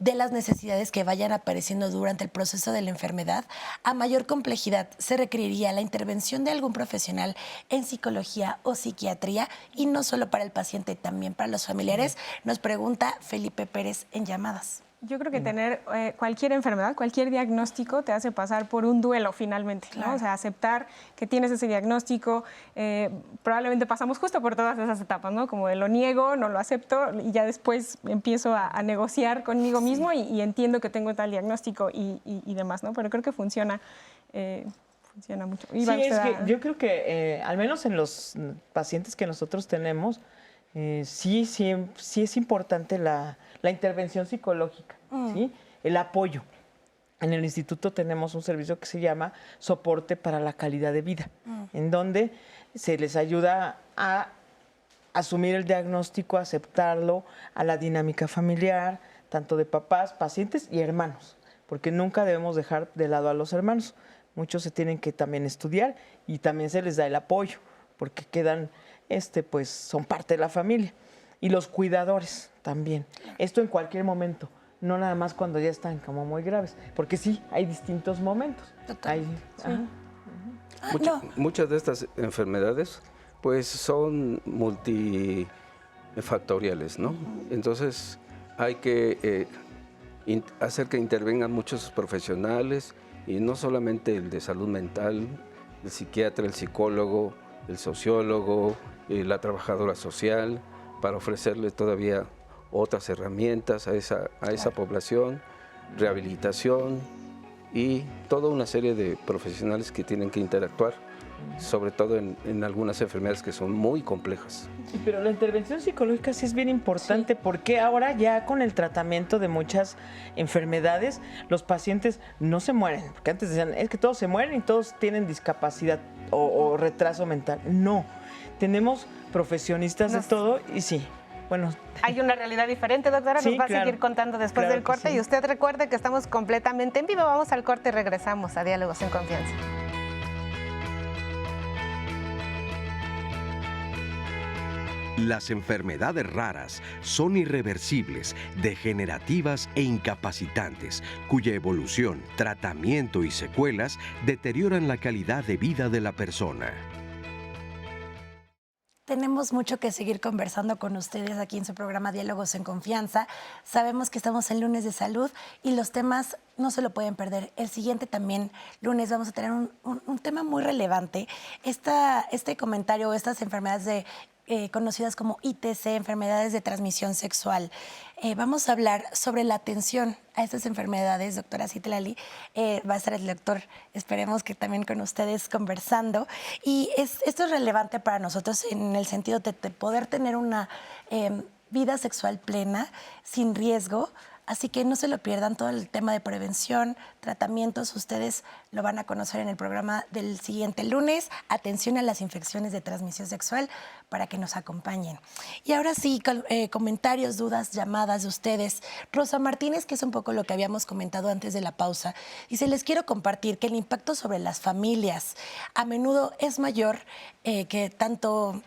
de las necesidades que vayan apareciendo durante el proceso de la enfermedad. A mayor complejidad se requeriría la intervención de algún profesional en psicología o psiquiatría y no solo para el paciente, también para los familiares. Nos pregunta Felipe Pérez en llamadas. Yo creo que tener cualquier enfermedad, cualquier diagnóstico te hace pasar por un duelo finalmente, ¿no? O sea, aceptar que tienes ese diagnóstico, probablemente pasamos justo por todas esas etapas, ¿no? Como de lo niego, no lo acepto y ya después empiezo a negociar conmigo mismo y entiendo que tengo tal diagnóstico y demás, ¿no? Pero creo que funciona mucho. Sí, es que yo creo que al menos en los pacientes que nosotros tenemos, sí es importante la intervención psicológica, ¿sí? El apoyo. En el instituto tenemos un servicio que se llama Soporte para la Calidad de Vida, en donde se les ayuda a asumir el diagnóstico, a aceptarlo, a la dinámica familiar, tanto de papás, pacientes y hermanos, porque nunca debemos dejar de lado a los hermanos. Muchos se tienen que también estudiar y también se les da el apoyo, porque quedan pues son parte de la familia. Y los cuidadores también. Esto en cualquier momento, no nada más cuando ya están como muy graves, porque sí, hay distintos momentos. Muchas de estas enfermedades pues son multifactoriales, ¿no? Entonces hay que hacer que intervengan muchos profesionales y no solamente el de salud mental, el psiquiatra, el psicólogo, el sociólogo, la trabajadora social, para ofrecerle todavía otras herramientas a esa población, rehabilitación y toda una serie de profesionales que tienen que interactuar, sobre todo en algunas enfermedades que son muy complejas. Sí, pero la intervención psicológica sí es bien importante, porque ahora ya con el tratamiento de muchas enfermedades, los pacientes no se mueren, porque antes decían, es que todos se mueren y todos tienen discapacidad o retraso mental. No, tenemos profesionistas de todo y sí. Bueno, hay una realidad diferente, doctora, nos va a seguir contando después del corte. Y usted recuerde que estamos completamente en vivo. Vamos al corte y regresamos a Diálogos en Confianza. Las enfermedades raras son irreversibles, degenerativas e incapacitantes, cuya evolución, tratamiento y secuelas deterioran la calidad de vida de la persona. Tenemos mucho que seguir conversando con ustedes aquí en su programa Diálogos en Confianza. Sabemos que estamos en lunes de salud y los temas no se lo pueden perder. El siguiente también, lunes, vamos a tener un tema muy relevante. Este comentario, estas enfermedades conocidas como ITC, enfermedades de transmisión sexual. Vamos a hablar sobre la atención a estas enfermedades, doctora Citlali. Va a estar el doctor, esperemos que también con ustedes conversando. Y esto es relevante para nosotros en el sentido de poder tener una vida sexual plena, sin riesgo, Así que no se lo pierdan, todo el tema de prevención, tratamientos, ustedes lo van a conocer en el programa del siguiente lunes. Atención a las infecciones de transmisión sexual para que nos acompañen. Y ahora sí, comentarios, dudas, llamadas de ustedes. Rosa Martínez, que es un poco lo que habíamos comentado antes de la pausa, dice, les quiero compartir que el impacto sobre las familias a menudo es mayor que tanto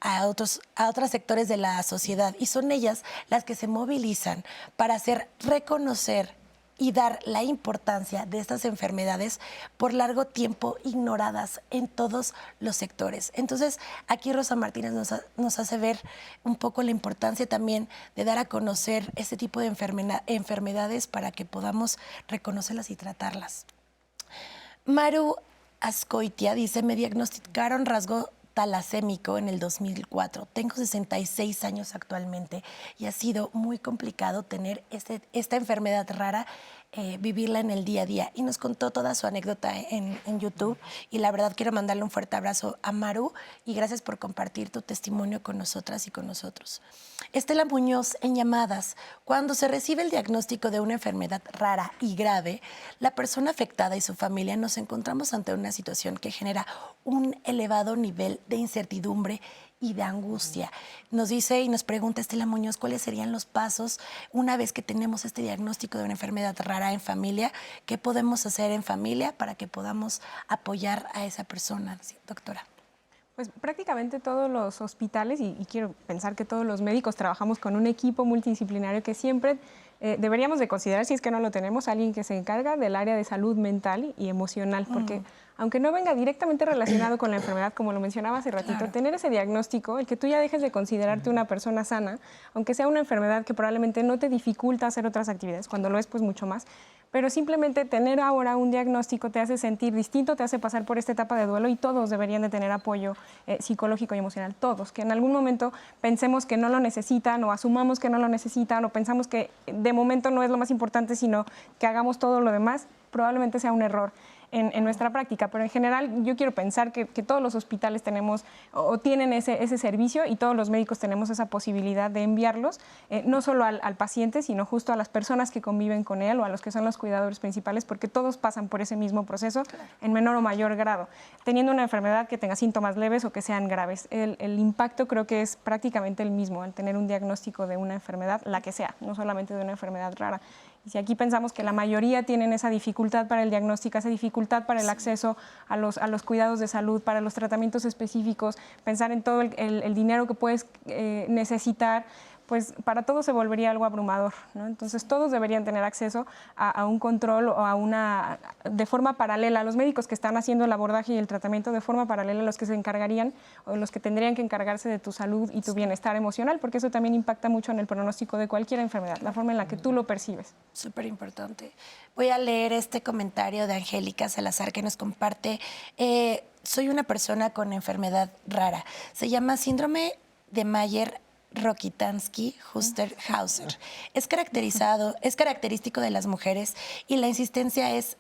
a otros sectores de la sociedad, y son ellas las que se movilizan para hacer reconocer y dar la importancia de estas enfermedades por largo tiempo ignoradas en todos los sectores. Entonces, aquí Rosa Martínez nos hace ver un poco la importancia también de dar a conocer este tipo de enfermedades para que podamos reconocerlas y tratarlas. Maru Ascoitia dice, me diagnosticaron rasgo talasémico en el 2004. Tengo 66 años actualmente y ha sido muy complicado tener esta enfermedad rara, vivirla en el día a día. Y nos contó toda su anécdota en YouTube, y la verdad quiero mandarle un fuerte abrazo a Maru y gracias por compartir tu testimonio con nosotras y con nosotros. Estela Muñoz en llamadas. Cuando se recibe el diagnóstico de una enfermedad rara y grave, la persona afectada y su familia nos encontramos ante una situación que genera un elevado nivel de incertidumbre y de angustia. Nos dice y nos pregunta Estela Muñoz cuáles serían los pasos una vez que tenemos este diagnóstico de una enfermedad rara en familia, qué podemos hacer en familia para que podamos apoyar a esa persona. Sí, doctora. Pues prácticamente todos los hospitales, y quiero pensar que todos los médicos trabajamos con un equipo multidisciplinario que siempre deberíamos de considerar, si es que no lo tenemos, alguien que se encarga del área de salud mental y emocional, porque aunque no venga directamente relacionado con la enfermedad, como lo mencionaba hace ratito, claro, tener ese diagnóstico, el que tú ya dejes de considerarte una persona sana, aunque sea una enfermedad que probablemente no te dificulta hacer otras actividades, cuando lo es pues mucho más, pero simplemente tener ahora un diagnóstico te hace sentir distinto, te hace pasar por esta etapa de duelo, y todos deberían de tener apoyo psicológico y emocional, todos, que en algún momento pensemos que no lo necesitan o asumamos que no lo necesitan o pensamos que de momento no es lo más importante, sino que hagamos todo lo demás, probablemente sea un error en nuestra práctica, pero en general yo quiero pensar que todos los hospitales tenemos o tienen ese servicio, y todos los médicos tenemos esa posibilidad de enviarlos, no solo al paciente, sino justo a las personas que conviven con él o a los que son los cuidadores principales, porque todos pasan por ese mismo proceso en menor o mayor grado, teniendo una enfermedad que tenga síntomas leves o que sean graves. El impacto creo que es prácticamente el mismo al tener un diagnóstico de una enfermedad, la que sea, no solamente de una enfermedad rara. Y si aquí pensamos que la mayoría tienen esa dificultad para el diagnóstico, esa dificultad para el acceso a los cuidados de salud, para los tratamientos específicos, pensar en todo el dinero que puedes necesitar, pues para todos se volvería algo abrumador, ¿no? Entonces todos deberían tener acceso a un control o de forma paralela, a los médicos que están haciendo el abordaje y el tratamiento de forma paralela a los que se encargarían o los que tendrían que encargarse de tu salud y tu bienestar emocional, porque eso también impacta mucho en el pronóstico de cualquier enfermedad, la forma en la que tú lo percibes. Súper importante. Voy a leer este comentario de Angélica Salazar que nos comparte. Soy una persona con enfermedad rara. Se llama síndrome de Mayer-Rokitansky-Hauser. Es característico de las mujeres y la insistencia es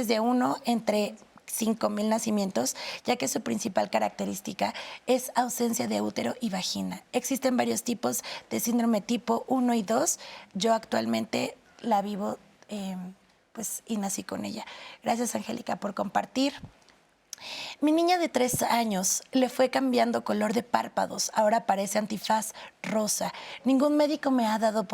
de 1 entre 5,000 nacimientos, ya que su principal característica es ausencia de útero y vagina. Existen varios tipos de síndrome tipo 1 y 2. Yo actualmente la vivo y nací con ella. Gracias, Angélica, por compartir. Mi niña de 3 años le fue cambiando color de párpados. Ahora parece antifaz rosa. Ningún médico me ha dado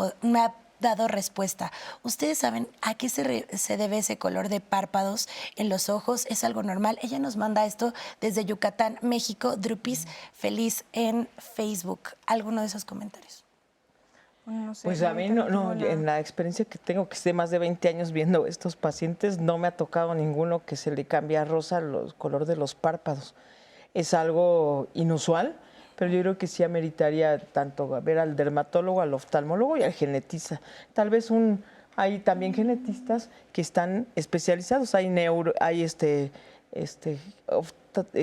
respuesta. ¿Ustedes saben a qué se debe ese color de párpados en los ojos? ¿Es algo normal? Ella nos manda esto desde Yucatán, México. Drupis Feliz en Facebook. ¿Alguno de esos comentarios? No sé, pues a mí en la experiencia que tengo, que es de más de 20 años viendo estos pacientes, no me ha tocado ninguno que se le cambie a rosa el color de los párpados. Es algo inusual, pero yo creo que sí ameritaría tanto ver al dermatólogo, al oftalmólogo y al genetista. Tal vez hay también genetistas que están especializados, hay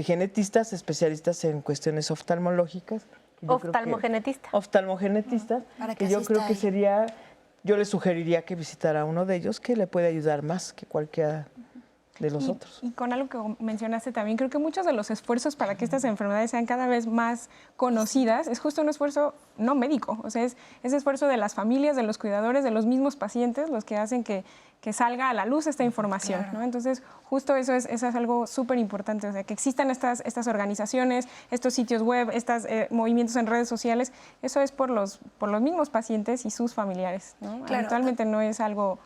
genetistas especialistas en cuestiones oftalmológicas. Oftalmogenetistas, que yo creo que sería, yo le sugeriría que visitara a uno de ellos que le puede ayudar más que cualquiera de los otros. Y con algo que mencionaste también, creo que muchos de los esfuerzos para que estas enfermedades sean cada vez más conocidas es justo un esfuerzo no médico, o sea, es esfuerzo de las familias, de los cuidadores, de los mismos pacientes, los que hacen que salga a la luz esta información, Claro. ¿no? Entonces, justo eso es algo súper importante, o sea, que existan estas organizaciones, estos sitios web, estos movimientos en redes sociales, eso es por los mismos pacientes y sus familiares, ¿no? Claro. Actualmente no es algo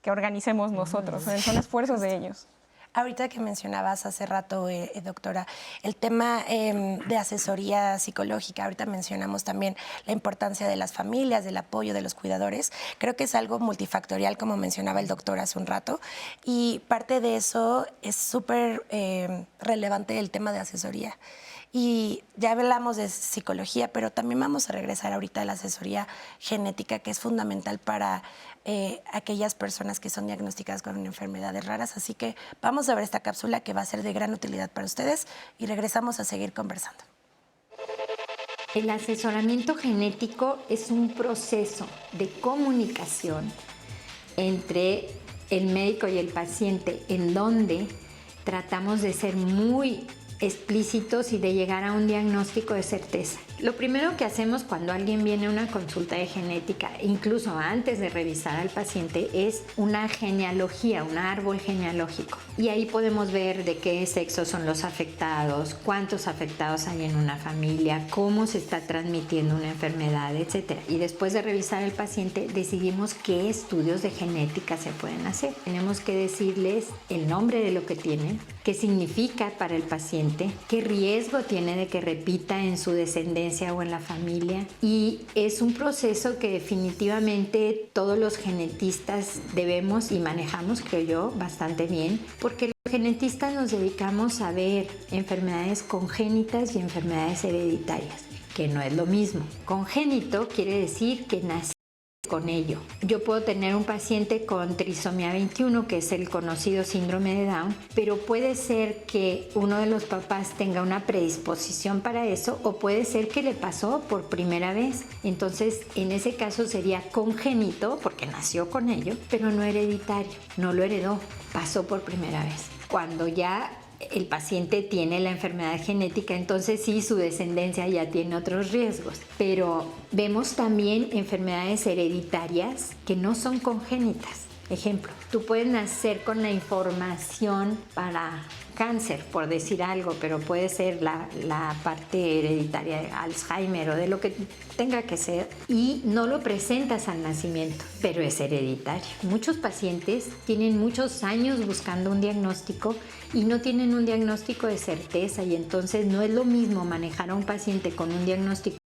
que organicemos nosotros, son esfuerzos de ellos. Ahorita que mencionabas hace rato, doctora, el tema de asesoría psicológica, ahorita mencionamos también la importancia de las familias, del apoyo de los cuidadores. Creo que es algo multifactorial, como mencionaba el doctor hace un rato, y parte de eso es súper relevante el tema de asesoría. Y ya hablamos de psicología, pero también vamos a regresar ahorita a la asesoría genética, que es fundamental para aquellas personas que son diagnosticadas con enfermedades raras. Así que vamos a ver esta cápsula que va a ser de gran utilidad para ustedes y regresamos a seguir conversando. El asesoramiento genético es un proceso de comunicación entre el médico y el paciente en donde tratamos de ser muy explícitos y de llegar a un diagnóstico de certeza. Lo primero que hacemos cuando alguien viene a una consulta de genética, incluso antes de revisar al paciente, es una genealogía, un árbol genealógico. Y ahí podemos ver de qué sexo son los afectados, cuántos afectados hay en una familia, cómo se está transmitiendo una enfermedad, etc. Y después de revisar al paciente, decidimos qué estudios de genética se pueden hacer. Tenemos que decirles el nombre de lo que tienen, qué significa para el paciente, qué riesgo tiene de que repita en su descendencia o en la familia, y es un proceso que definitivamente todos los genetistas debemos y manejamos, creo yo, bastante bien, porque los genetistas nos dedicamos a ver enfermedades congénitas y enfermedades hereditarias, que no es lo mismo. Congénito quiere decir que nací con ello. Yo puedo tener un paciente con trisomía 21, que es el conocido síndrome de Down, pero puede ser que uno de los papás tenga una predisposición para eso, o puede ser que le pasó por primera vez. Entonces, en ese caso sería congénito, porque nació con ello, pero no hereditario, no lo heredó, pasó por primera vez. Cuando ya el paciente tiene la enfermedad genética, entonces sí, su descendencia ya tiene otros riesgos. Pero vemos también enfermedades hereditarias que no son congénitas. Ejemplo, tú puedes nacer con la información para cáncer, por decir algo, pero puede ser la parte hereditaria de Alzheimer o de lo que tenga que ser, y no lo presentas al nacimiento, pero es hereditario. Muchos pacientes tienen muchos años buscando un diagnóstico y no tienen un diagnóstico de certeza, y entonces no es lo mismo manejar a un paciente con un diagnóstico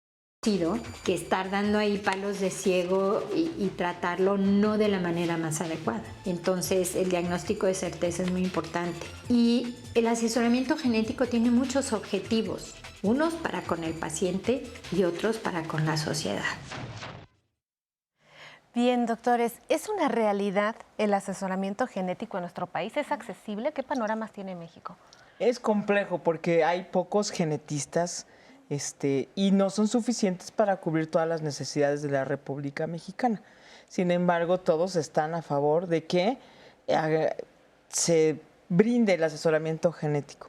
que estar dando ahí palos de ciego y tratarlo no de la manera más adecuada. Entonces, el diagnóstico de certeza es muy importante. Y el asesoramiento genético tiene muchos objetivos, unos para con el paciente y otros para con la sociedad. Bien, doctores, ¿es una realidad el asesoramiento genético en nuestro país? ¿Es accesible? ¿Qué panoramas tiene México? Es complejo porque hay pocos genetistas y no son suficientes para cubrir todas las necesidades de la República Mexicana. Sin embargo, todos están a favor de que se brinde el asesoramiento genético.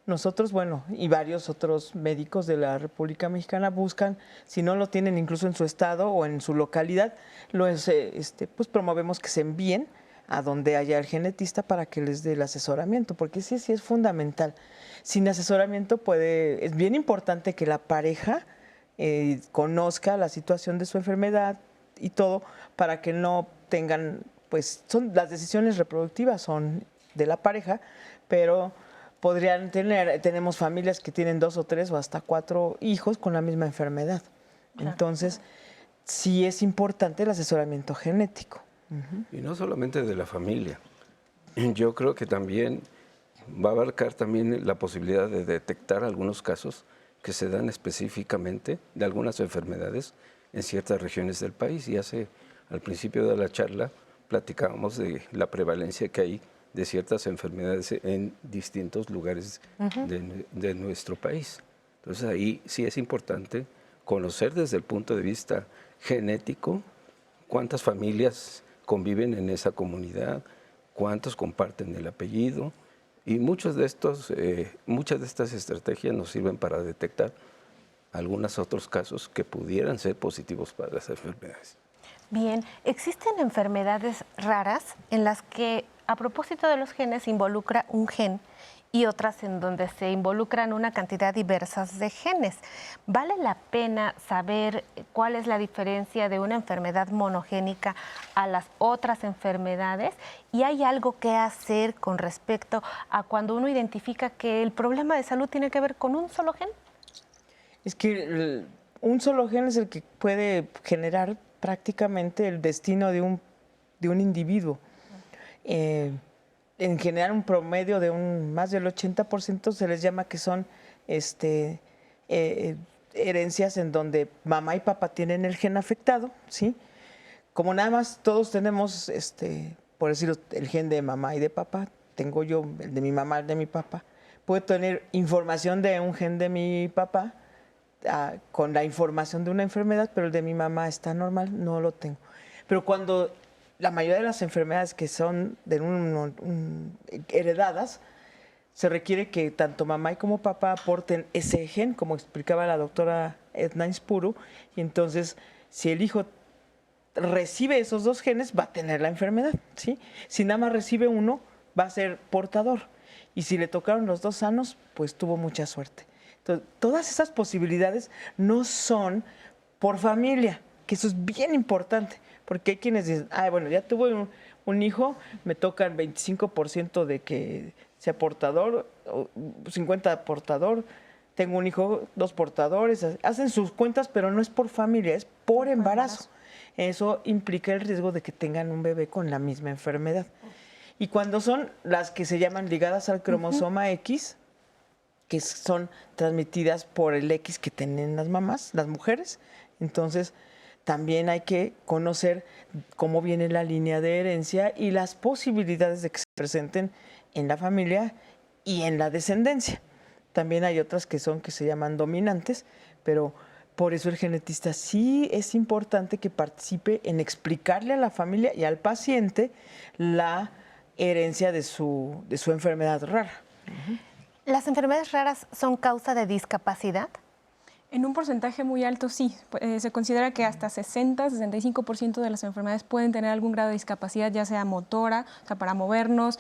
Nosotros, bueno, y varios otros médicos de la República Mexicana buscan, si no lo tienen incluso en su estado o en su localidad, pues promovemos que se envíen a donde haya el genetista para que les dé el asesoramiento, porque sí es fundamental. Sin asesoramiento es bien importante que la pareja conozca la situación de su enfermedad y todo, para que no tengan, pues las decisiones reproductivas son de la pareja, pero tenemos familias que tienen 2 o 3 o hasta 4 hijos con la misma enfermedad. Claro. Entonces, sí es importante el asesoramiento genético. Y no solamente de la familia. Yo creo que también va a abarcar también la posibilidad de detectar algunos casos que se dan específicamente de algunas enfermedades en ciertas regiones del país. Y al principio de la charla platicábamos de la prevalencia que hay de ciertas enfermedades en distintos lugares de nuestro país. Entonces ahí sí es importante conocer desde el punto de vista genético cuántas familias conviven en esa comunidad, cuántos comparten el apellido, y muchas de estas estrategias nos sirven para detectar algunos otros casos que pudieran ser positivos para las enfermedades. Bien, existen enfermedades raras en las que, a propósito de los genes, se involucra un gen y otras en donde se involucran una cantidad diversa de genes. ¿Vale la pena saber cuál es la diferencia de una enfermedad monogénica a las otras enfermedades? ¿Y hay algo que hacer con respecto a cuando uno identifica que el problema de salud tiene que ver con un solo gen? Es que un solo gen es el que puede generar prácticamente el destino de un individuo. En general, un promedio de más del 80% se les llama que son herencias en donde mamá y papá tienen el gen afectado, ¿sí? Como nada más todos tenemos, por decirlo, el gen de mamá y de papá, tengo yo el de mi mamá, el de mi papá, puedo tener información de un gen de mi papá con la información de una enfermedad, pero el de mi mamá está normal, no lo tengo. Pero cuando la mayoría de las enfermedades que son heredadas, se requiere que tanto mamá como papá aporten ese gen, como explicaba la doctora Edna Inspuru, y entonces si el hijo recibe esos dos genes, va a tener la enfermedad, ¿sí? Si nada más recibe uno, va a ser portador, y si le tocaron los dos sanos, pues tuvo mucha suerte. Entonces, todas esas posibilidades no son por familia, que eso es bien importante. Porque hay quienes dicen, bueno, ya tuve un hijo, me toca el 25% de que sea portador, 50 portador, tengo un hijo, 2 portadores, hacen sus cuentas, pero no es por familia, es por embarazo. Eso implica el riesgo de que tengan un bebé con la misma enfermedad. Y cuando son las que se llaman ligadas al cromosoma X, que son transmitidas por el X que tienen las mamás, las mujeres, entonces también hay que conocer cómo viene la línea de herencia y las posibilidades de que se presenten en la familia y en la descendencia. También hay otras que se llaman dominantes, pero por eso el genetista sí es importante que participe en explicarle a la familia y al paciente la herencia de su enfermedad rara. ¿Las enfermedades raras son causa de discapacidad? En un porcentaje muy alto, sí. Se considera que hasta 60-65% de las enfermedades pueden tener algún grado de discapacidad, ya sea motora, o sea, para movernos,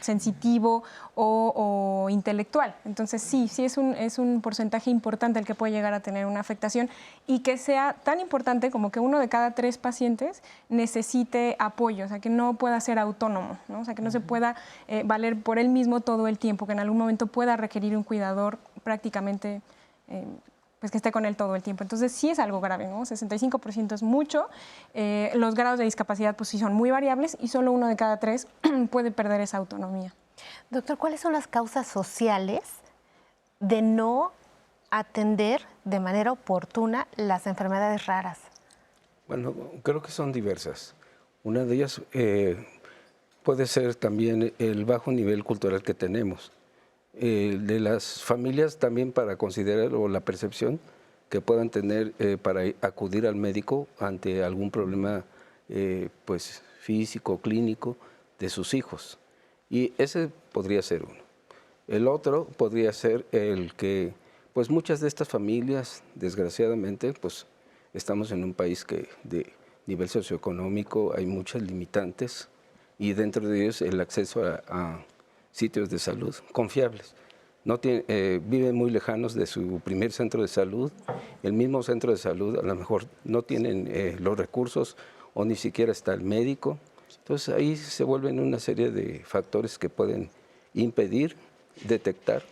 sensitivo o intelectual. Entonces, sí es un porcentaje importante el que puede llegar a tener una afectación y que sea tan importante como que 1 de cada 3 pacientes necesite apoyo, o sea, que no pueda ser autónomo, ¿no? O sea, que no se pueda valer por él mismo todo el tiempo, que en algún momento pueda requerir un cuidador prácticamente pues que esté con él todo el tiempo. Entonces sí es algo grave, ¿no? 65% es mucho. Los grados de discapacidad pues sí son muy variables y solo 1 de cada 3 puede perder esa autonomía. Doctor, ¿cuáles son las causas sociales de no atender de manera oportuna las enfermedades raras? Bueno, creo que son diversas. Una de ellas puede ser también el bajo nivel cultural que tenemos. De las familias también para considerar o la percepción que puedan tener para acudir al médico ante algún problema pues físico, clínico de sus hijos. Y ese podría ser uno. El otro podría ser el que pues muchas de estas familias, desgraciadamente, pues estamos en un país que de nivel socioeconómico hay muchas limitantes y dentro de ellos el acceso a sitios de salud confiables. Viven muy lejanos de su primer centro de salud, el mismo centro de salud a lo mejor no tienen los recursos o ni siquiera está el médico. Entonces ahí se vuelven una serie de factores que pueden impedir, detectar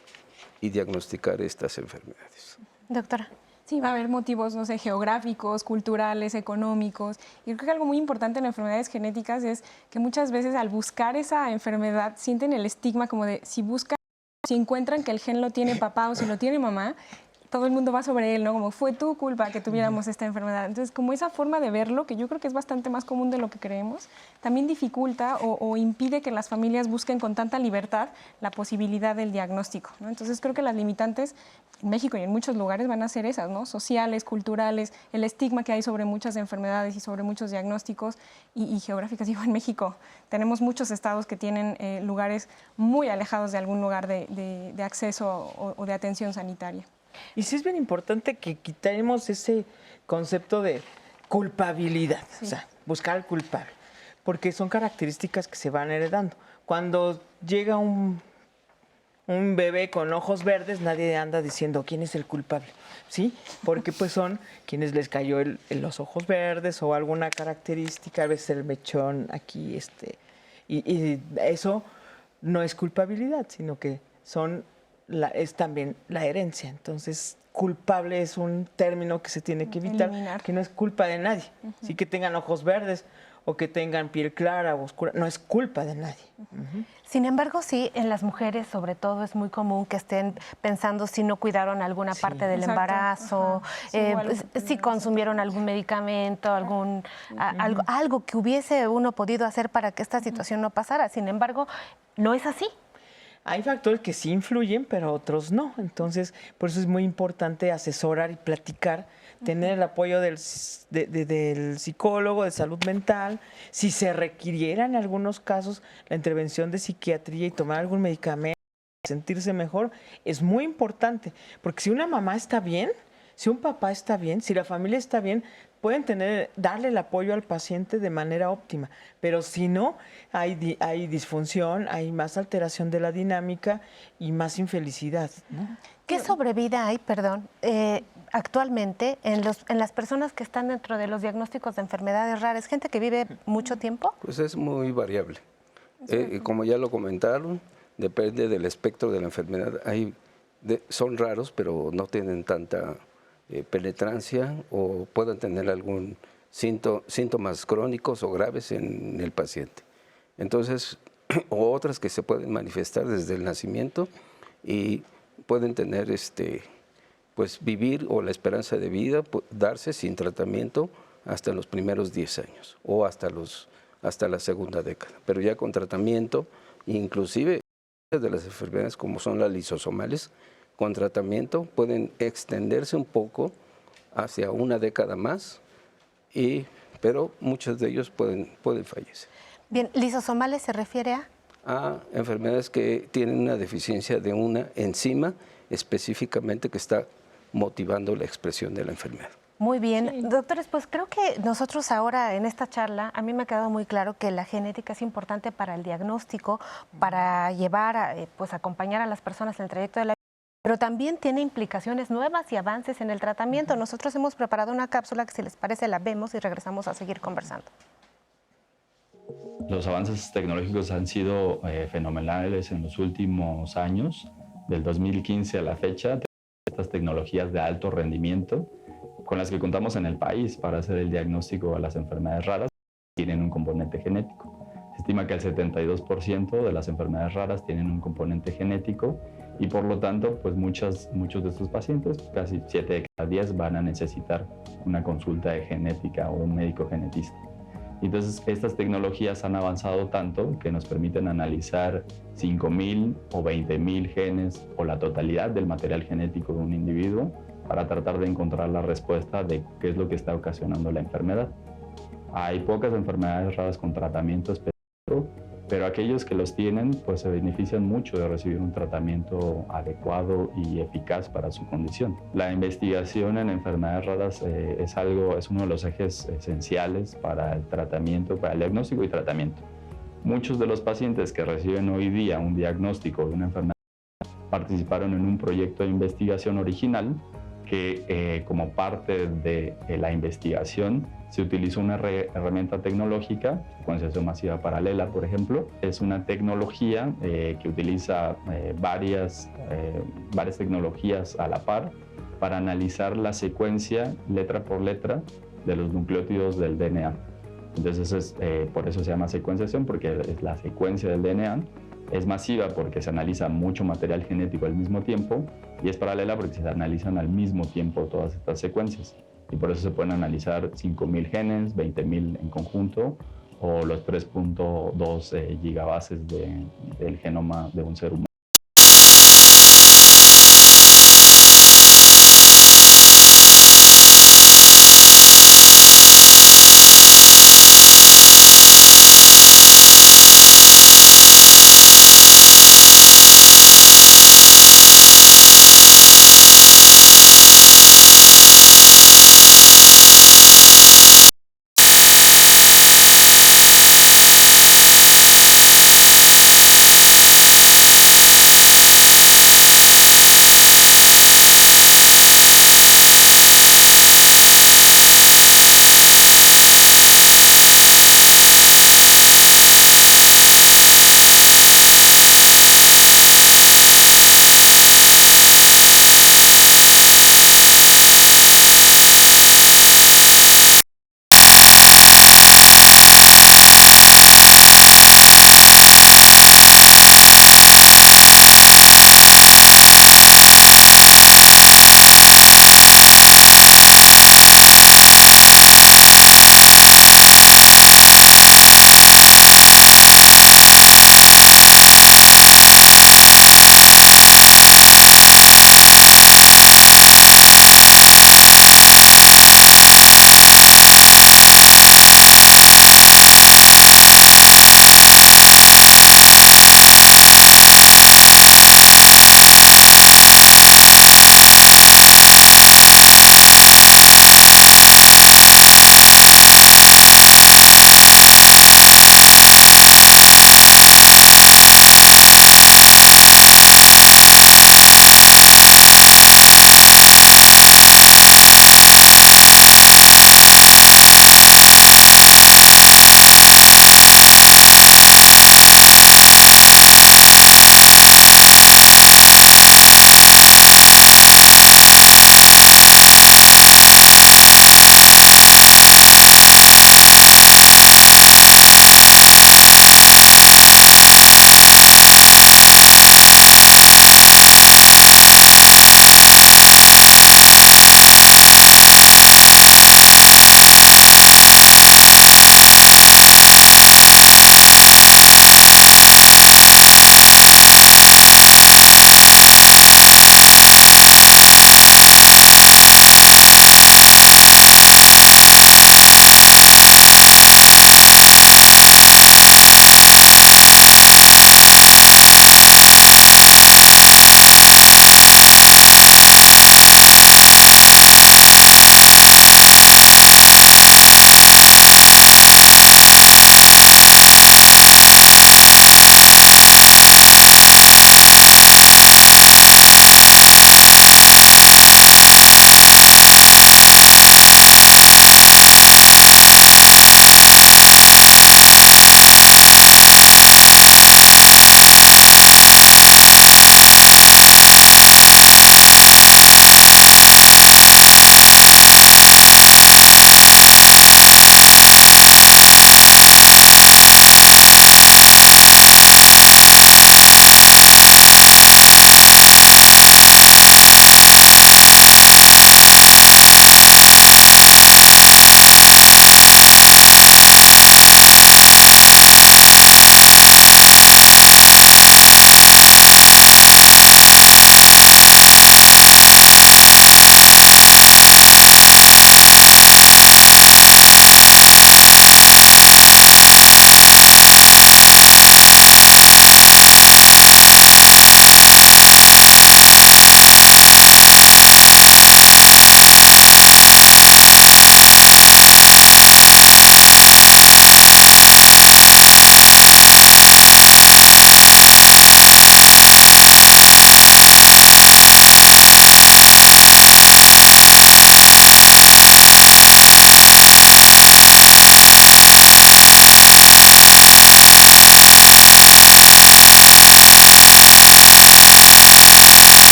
y diagnosticar estas enfermedades. Doctora. Sí, va a haber motivos, no sé, geográficos, culturales, económicos. Y creo que algo muy importante en enfermedades genéticas es que muchas veces al buscar esa enfermedad sienten el estigma como de si encuentran que el gen lo tiene papá o si lo tiene mamá, todo el mundo va sobre él, ¿no? Como fue tu culpa que tuviéramos esta enfermedad. Entonces, como esa forma de verlo, que yo creo que es bastante más común de lo que creemos, también dificulta o impide que las familias busquen con tanta libertad la posibilidad del diagnóstico, ¿no? Entonces, creo que las limitantes en México y en muchos lugares van a ser esas, ¿no? Sociales, culturales, el estigma que hay sobre muchas enfermedades y sobre muchos diagnósticos y geográficas. Digo, en México tenemos muchos estados que tienen lugares muy alejados de algún lugar de acceso o de atención sanitaria. Y sí es bien importante que quitemos ese concepto de culpabilidad, o sea, buscar al culpable, porque son características que se van heredando. Cuando llega un bebé con ojos verdes, nadie anda diciendo quién es el culpable, ¿sí? Porque pues son quienes les cayó los ojos verdes o alguna característica, a veces el mechón aquí, y eso no es culpabilidad, sino que es también la herencia. Entonces, culpable es un término que se tiene que evitar, eliminar. Que no es culpa de nadie. Sí, que tengan ojos verdes o que tengan piel clara o oscura, no es culpa de nadie. Sin embargo, sí, en las mujeres sobre todo es muy común que estén pensando si no cuidaron alguna parte del embarazo, si consumieron algún medicamento, algo que hubiese uno podido hacer para que esta situación no pasara. Sin embargo, no es así. Hay factores que sí influyen, pero otros no. Entonces, por eso es muy importante asesorar y platicar, tener el apoyo del psicólogo de salud mental. Si se requiriera en algunos casos la intervención de psiquiatría y tomar algún medicamento, sentirse mejor, es muy importante. Porque si una mamá está bien, si un papá está bien, si la familia está bien, pueden darle el apoyo al paciente de manera óptima, pero si no, hay disfunción, hay más alteración de la dinámica y más infelicidad, ¿no? ¿Qué sobrevida hay, actualmente en las personas que están dentro de los diagnósticos de enfermedades raras? ¿Gente que vive mucho tiempo? Pues es muy variable. Como ya lo comentaron, depende del espectro de la enfermedad. Son raros, pero no tienen tanta penetrancia o puedan tener algún síntomas crónicos o graves en el paciente. Entonces, o otras que se pueden manifestar desde el nacimiento y pueden tener pues vivir o la esperanza de vida darse sin tratamiento hasta los primeros 10 años o hasta la segunda década. Pero ya con tratamiento, inclusive de las enfermedades como son las lisosomales, con tratamiento pueden extenderse un poco hacia una década más, pero muchos de ellos pueden fallecer. Bien, ¿lisosomales se refiere a enfermedades que tienen una deficiencia de una enzima específicamente que está motivando la expresión de la enfermedad. Muy bien. Doctores, pues creo que nosotros ahora en esta charla, a mí me ha quedado muy claro que la genética es importante para el diagnóstico, para llevar, pues acompañar a las personas en el trayecto de la vida, pero también tiene implicaciones nuevas y avances en el tratamiento. Nosotros hemos preparado una cápsula que, si les parece, la vemos y regresamos a seguir conversando. Los avances tecnológicos han sido fenomenales en los últimos años. Del 2015 a la fecha, estas tecnologías de alto rendimiento con las que contamos en el país para hacer el diagnóstico de las enfermedades raras tienen un componente genético. Se estima que el 72% de las enfermedades raras tienen un componente genético y por lo tanto, pues muchos de estos pacientes, casi 7 de cada 10, van a necesitar una consulta de genética o un médico genetista. Entonces, estas tecnologías han avanzado tanto que nos permiten analizar 5.000 o 20.000 genes o la totalidad del material genético de un individuo para tratar de encontrar la respuesta de qué es lo que está ocasionando la enfermedad. Hay pocas enfermedades raras con tratamiento específico, pero aquellos que los tienen pues se benefician mucho de recibir un tratamiento adecuado y eficaz para su condición. La investigación en enfermedades raras es uno de los ejes esenciales para el tratamiento, para el diagnóstico y tratamiento. Muchos de los pacientes que reciben hoy día un diagnóstico de una enfermedad participaron en un proyecto de investigación original que como parte de la investigación se utilizó una herramienta tecnológica, secuenciación masiva paralela, por ejemplo. Es una tecnología que utiliza varias tecnologías a la par para analizar la secuencia letra por letra de los nucleótidos del DNA. Entonces, por eso se llama secuenciación, porque es la secuencia del DNA Es masiva porque se analiza mucho material genético al mismo tiempo y es paralela porque se analizan al mismo tiempo todas estas secuencias. Y por eso se pueden analizar 5.000 genes, 20.000 en conjunto o los 3.2 gigabases del genoma de un ser humano.